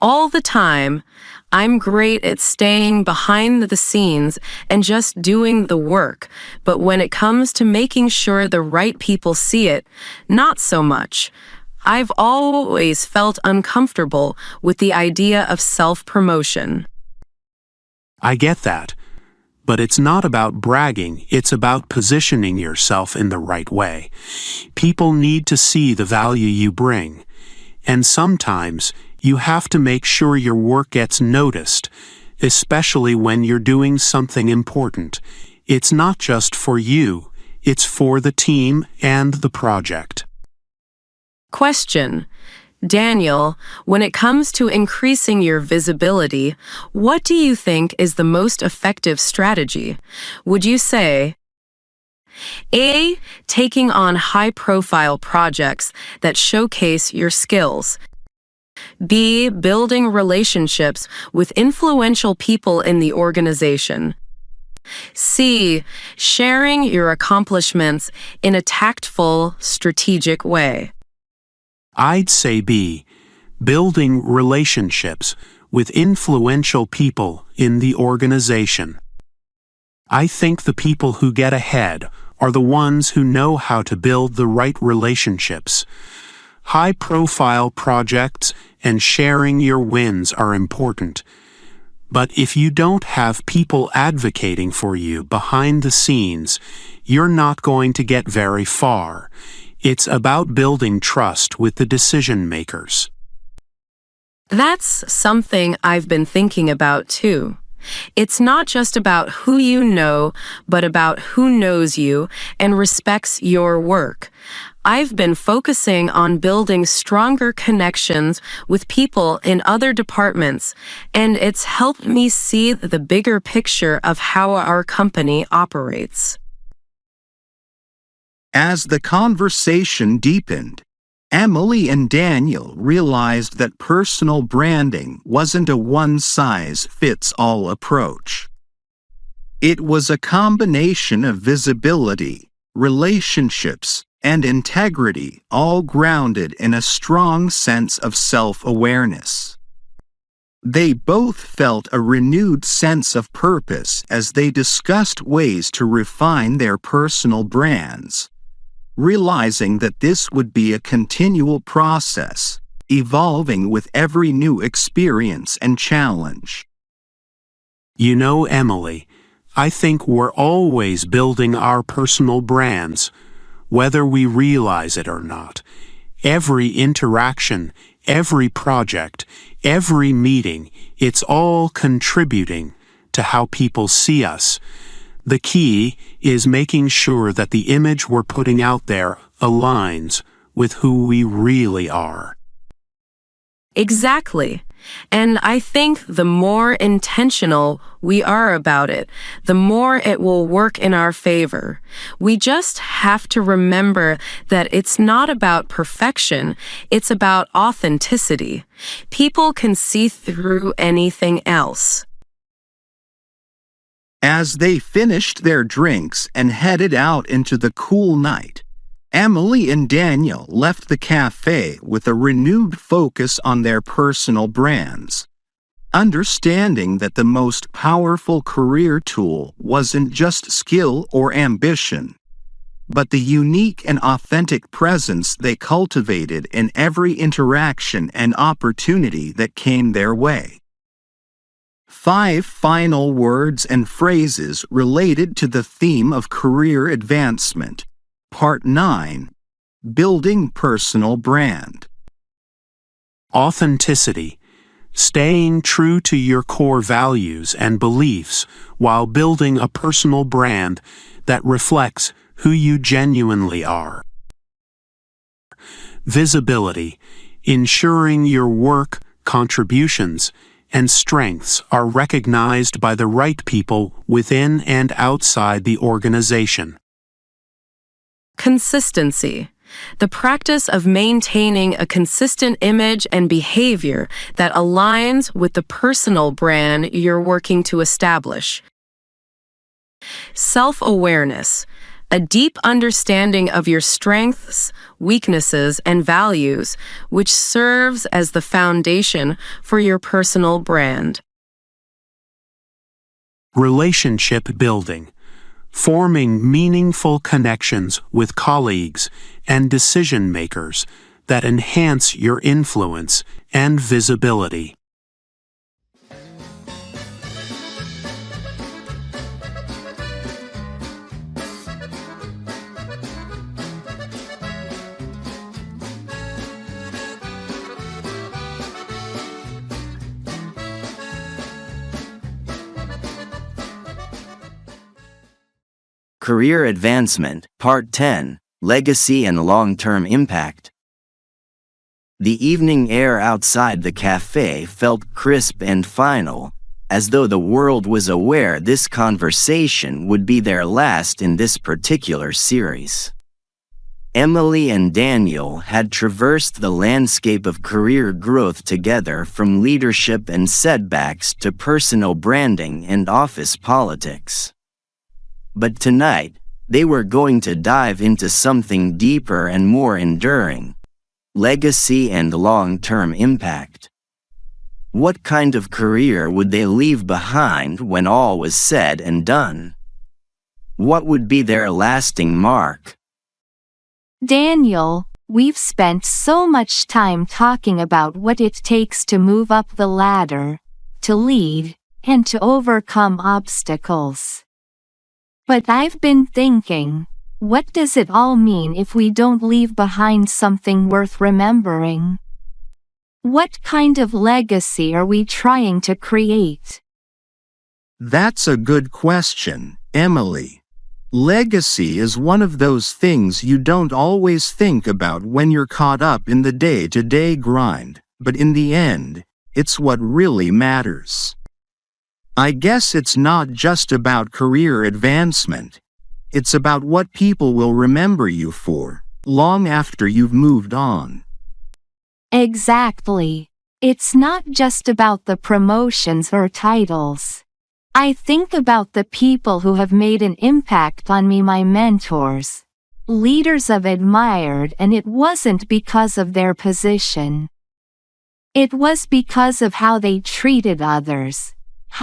All the time. I'm great at staying behind the scenes and just doing the work, but when it comes to making sure the right people see it, not so much. I've always felt uncomfortable with the idea of self-promotion. I get that, but it's not about bragging, it's about positioning yourself in the right way. People need to see the value you bring, and sometimes you have to make sure your work gets noticed, especially when you're doing something important. It's not just for you, it's for the team and the project. Question. Daniel, when it comes to increasing your visibility, what do you think is the most effective strategy? Would you say A. Taking on high-profile projects that showcase your skills. B. Building relationships with influential people in the organization. C. Sharing your accomplishments in a tactful, strategic way. I'd say B. Building relationships with influential people in the organization. I think the people who get ahead are the ones who know how to build the right relationships. High-profile projects and sharing your wins are important. But if you don't have people advocating for you behind the scenes, you're not going to get very far. It's about building trust with the decision makers. That's something I've been thinking about too. It's not just about who you know, but about who knows you and respects your work. I've been focusing on building stronger connections with people in other departments, and it's helped me see the bigger picture of how our company operates. As the conversation deepened, Emily and Daniel realized that personal branding wasn't a one-size-fits-all approach. It was a combination of visibility, relationships, and integrity, all grounded in a strong sense of self-awareness. They both felt a renewed sense of purpose as they discussed ways to refine their personal brands, realizing that this would be a continual process, evolving with every new experience and challenge. You know, Emily, I think we're always building our personal brands, whether we realize it or not. Every interaction, every project, every meeting, it's all contributing to how people see us. The key is making sure that the image we're putting out there aligns with who we really are. Exactly. And I think the more intentional we are about it, the more it will work in our favor. We just have to remember that it's not about perfection, it's about authenticity. People can see through anything else. As they finished their drinks and headed out into the cool night, Emily and Daniel left the cafe with a renewed focus on their personal brands, understanding that the most powerful career tool wasn't just skill or ambition, but the unique and authentic presence they cultivated in every interaction and opportunity that came their way. 5 final words and phrases related to the theme of career advancement. Part 9. Building personal brand. Authenticity. Staying true to your core values and beliefs while building a personal brand that reflects who you genuinely are. Visibility. Ensuring your work, contributions, and strengths are recognized by the right people within and outside the organization. Consistency. The practice of maintaining a consistent image and behavior that aligns with the personal brand you're working to establish. Self-awareness. A deep understanding of your strengths, weaknesses, and values, which serves as the foundation for your personal brand. Relationship building. Forming meaningful connections with colleagues and decision makers that enhance your influence and visibility. Career Advancement, Part 10, Legacy and Long-Term Impact. The evening air outside the cafe felt crisp and final, as though the world was aware this conversation would be their last in this particular series. Emily and Daniel had traversed the landscape of career growth together, from leadership and setbacks to personal branding and office politics. But tonight, they were going to dive into something deeper and more enduring: legacy and long-term impact. What kind of career would they leave behind when all was said and done? What would be their lasting mark? Daniel, we've spent so much time talking about what it takes to move up the ladder, to lead, and to overcome obstacles. But I've been thinking, what does it all mean if we don't leave behind something worth remembering? What kind of legacy are we trying to create? That's a good question, Emily. Legacy is one of those things you don't always think about when you're caught up in the day-to-day grind, but in the end, it's what really matters. I guess it's not just about career advancement. It's about what people will remember you for, long after you've moved on. Exactly. It's not just about the promotions or titles. I think about the people who have made an impact on me, my mentors, leaders I've admired, and it wasn't because of their position. It was because of how they treated others,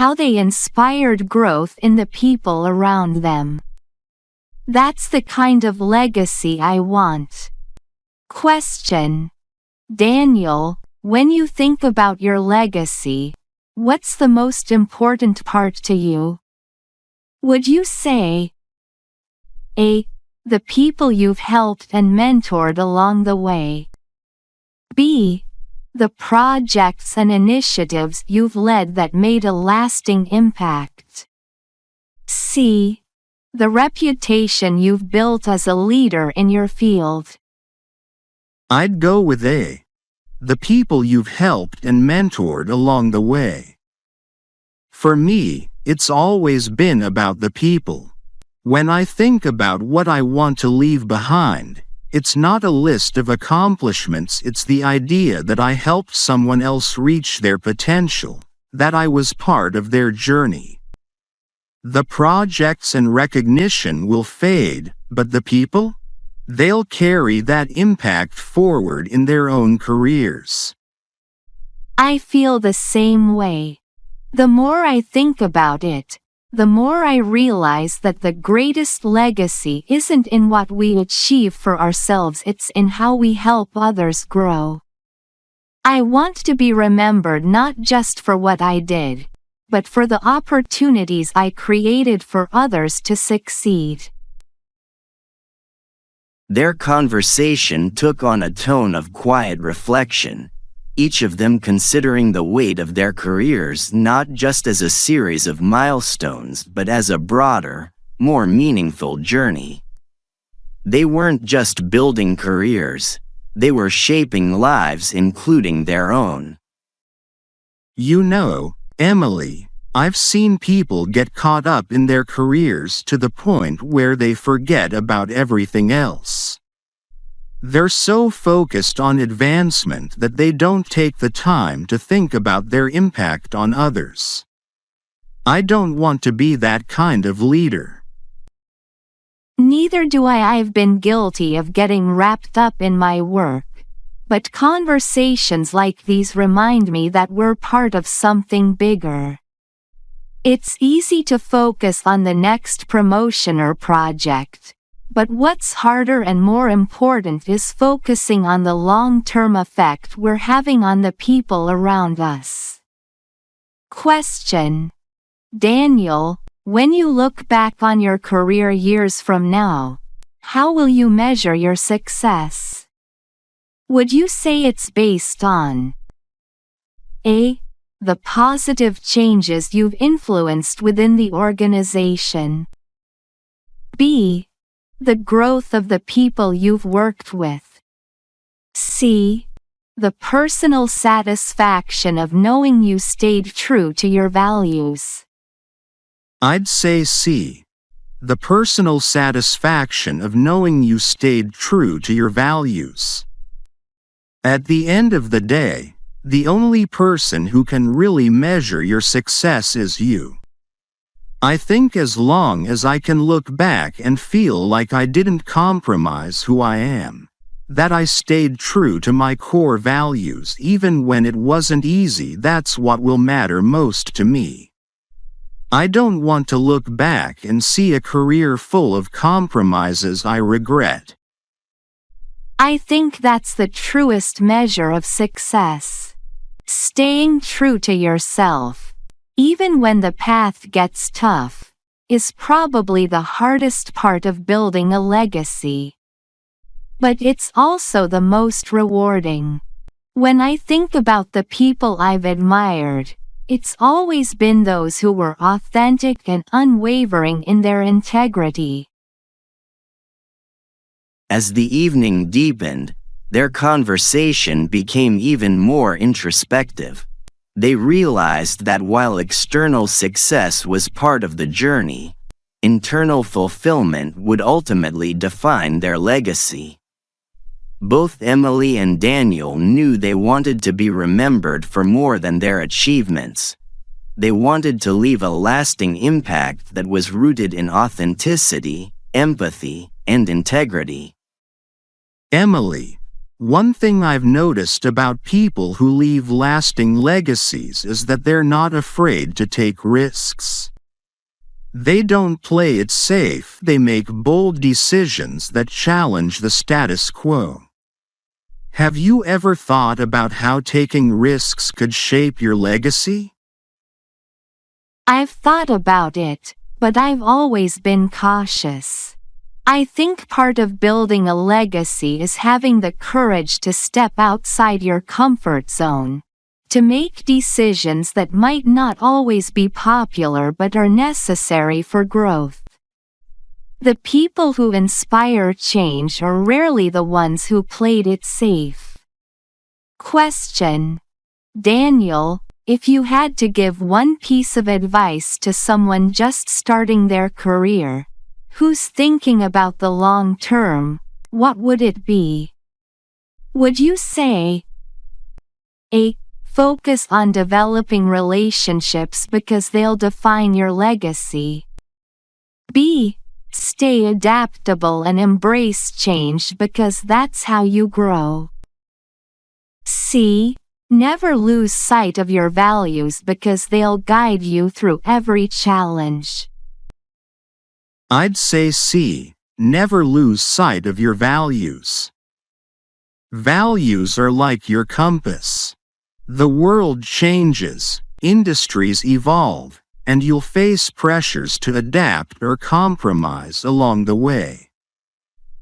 how they inspired growth in the people around them. That's the kind of legacy I want. Question. Daniel, when you think about your legacy, what's the most important part to you? Would you say A. The people you've helped and mentored along the way. B. The projects and initiatives you've led that made a lasting impact. C. The reputation you've built as a leader in your field. I'd go with A. The people you've helped and mentored along the way. For me, it's always been about the people. When I think about what I want to leave behind, it's not a list of accomplishments, it's the idea that I helped someone else reach their potential, that I was part of their journey. The projects and recognition will fade, but the people? They'll carry that impact forward in their own careers. I feel the same way. The more I think about it, the more I realize that the greatest legacy isn't in what we achieve for ourselves, it's in how we help others grow. I want to be remembered not just for what I did, but for the opportunities I created for others to succeed. Their conversation took on a tone of quiet reflection, each of them considering the weight of their careers not just as a series of milestones but as a broader, more meaningful journey. They weren't just building careers, they were shaping lives, including their own. You know, Emily, I've seen people get caught up in their careers to the point where they forget about everything else. They're so focused on advancement that they don't take the time to think about their impact on others. I don't want to be that kind of leader. Neither do I. I've been guilty of getting wrapped up in my work, but conversations like these remind me that we're part of something bigger. It's easy to focus on the next promotion or project, but what's harder and more important is focusing on the long-term effect we're having on the people around us. Question: Daniel, when you look back on your career years from now, how will you measure your success? Would you say it's based on A. the positive changes you've influenced within the organization, B. the growth of the people you've worked with, C. the personal satisfaction of knowing you stayed true to your values? I'd say C. the personal satisfaction of knowing you stayed true to your values. At the end of the day, the only person who can really measure your success is you. I think as long as I can look back and feel like I didn't compromise who I am, that I stayed true to my core values even when it wasn't easy, that's what will matter most to me. I don't want to look back and see a career full of compromises I regret. I think that's the truest measure of success. Staying true to yourself, even when the path gets tough, is probably the hardest part of building a legacy. But it's also the most rewarding. When I think about the people I've admired, it's always been those who were authentic and unwavering in their integrity. As the evening deepened, their conversation became even more introspective. They realized that while external success was part of the journey, internal fulfillment would ultimately define their legacy. Both Emily and Daniel knew they wanted to be remembered for more than their achievements. They wanted to leave a lasting impact that was rooted in authenticity, empathy, and integrity. Emily, one thing I've noticed about people who leave lasting legacies is that they're not afraid to take risks. They don't play it safe, they make bold decisions that challenge the status quo. Have you ever thought about how taking risks could shape your legacy? I've thought about it, but I've always been cautious. I think part of building a legacy is having the courage to step outside your comfort zone, to make decisions that might not always be popular but are necessary for growth. The people who inspire change are rarely the ones who played it safe. Question: Daniel, if you had to give one piece of advice to someone just starting their career, who's thinking about the long term, what would it be? Would you say A. Focus on developing relationships because they'll define your legacy. B. Stay adaptable and embrace change because that's how you grow. C. Never lose sight of your values because they'll guide you through every challenge. I'd say C. Never lose sight of your values. Values are like your compass. The world changes, industries evolve, and you'll face pressures to adapt or compromise along the way.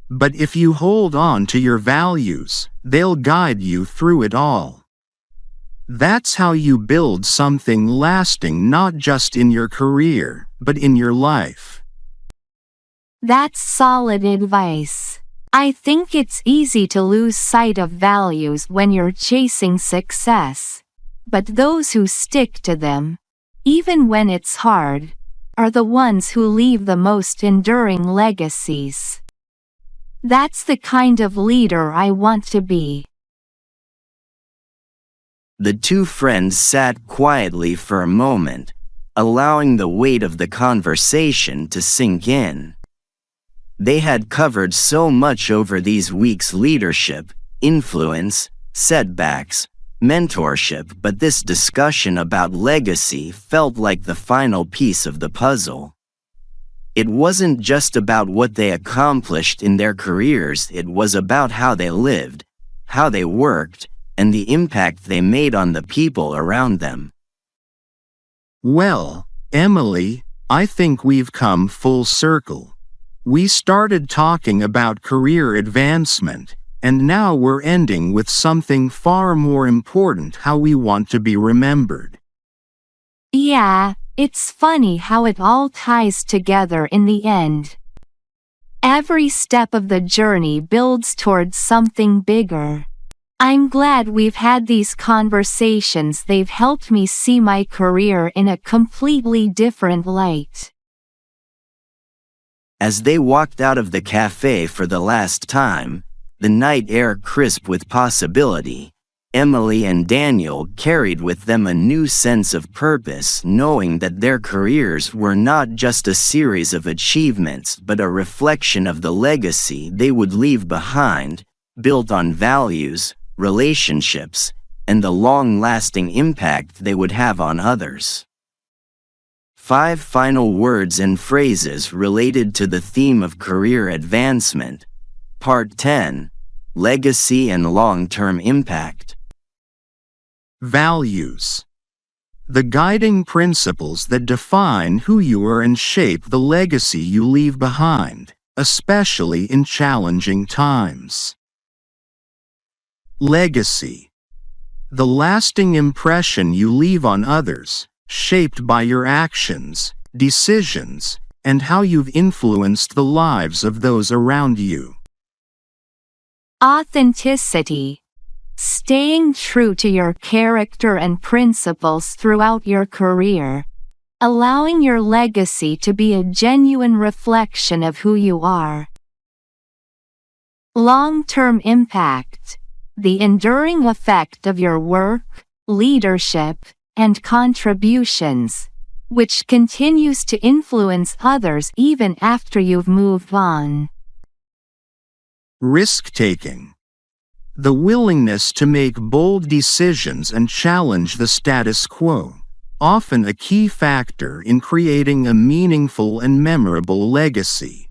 But if you hold on to your values, they'll guide you through it all. That's how you build something lasting not just in your career, but in your life. That's solid advice. I think it's easy to lose sight of values when you're chasing success. But those who stick to them, even when it's hard, are the ones who leave the most enduring legacies. That's the kind of leader I want to be. The two friends sat quietly for a moment, allowing the weight of the conversation to sink in. They had covered so much over these weeks: leadership, influence, setbacks, mentorship, but this discussion about legacy felt like the final piece of the puzzle. It wasn't just about what they accomplished in their careers, it was about how they lived, how they worked, and the impact they made on the people around them. Well, Emily, I think we've come full circle. We started talking about career advancement, and now we're ending with something far more important: how we want to be remembered. Yeah, it's funny how it all ties together in the end. Every step of the journey builds towards something bigger. I'm glad we've had these conversations. They've helped me see my career in a completely different light. As they walked out of the cafe for the last time, the night air crisp with possibility, Emily and Daniel carried with them a new sense of purpose, knowing that their careers were not just a series of achievements but a reflection of the legacy they would leave behind, built on values, relationships, and the long-lasting impact they would have on others. 5 final words and phrases related to the theme of career advancement. Part 10. Legacy and long-term impact. Values. The guiding principles that define who you are and shape the legacy you leave behind, especially in challenging times. Legacy. The lasting impression you leave on others, shaped by your actions, decisions, and how you've influenced the lives of those around you. Authenticity. Staying true to your character and principles throughout your career, allowing your legacy to be a genuine reflection of who you are. Long-term impact. The enduring effect of your work, leadership, and contributions, which continues to influence others even after you've moved on. Risk-taking. The willingness to make bold decisions and challenge the status quo, often a key factor in creating a meaningful and memorable legacy.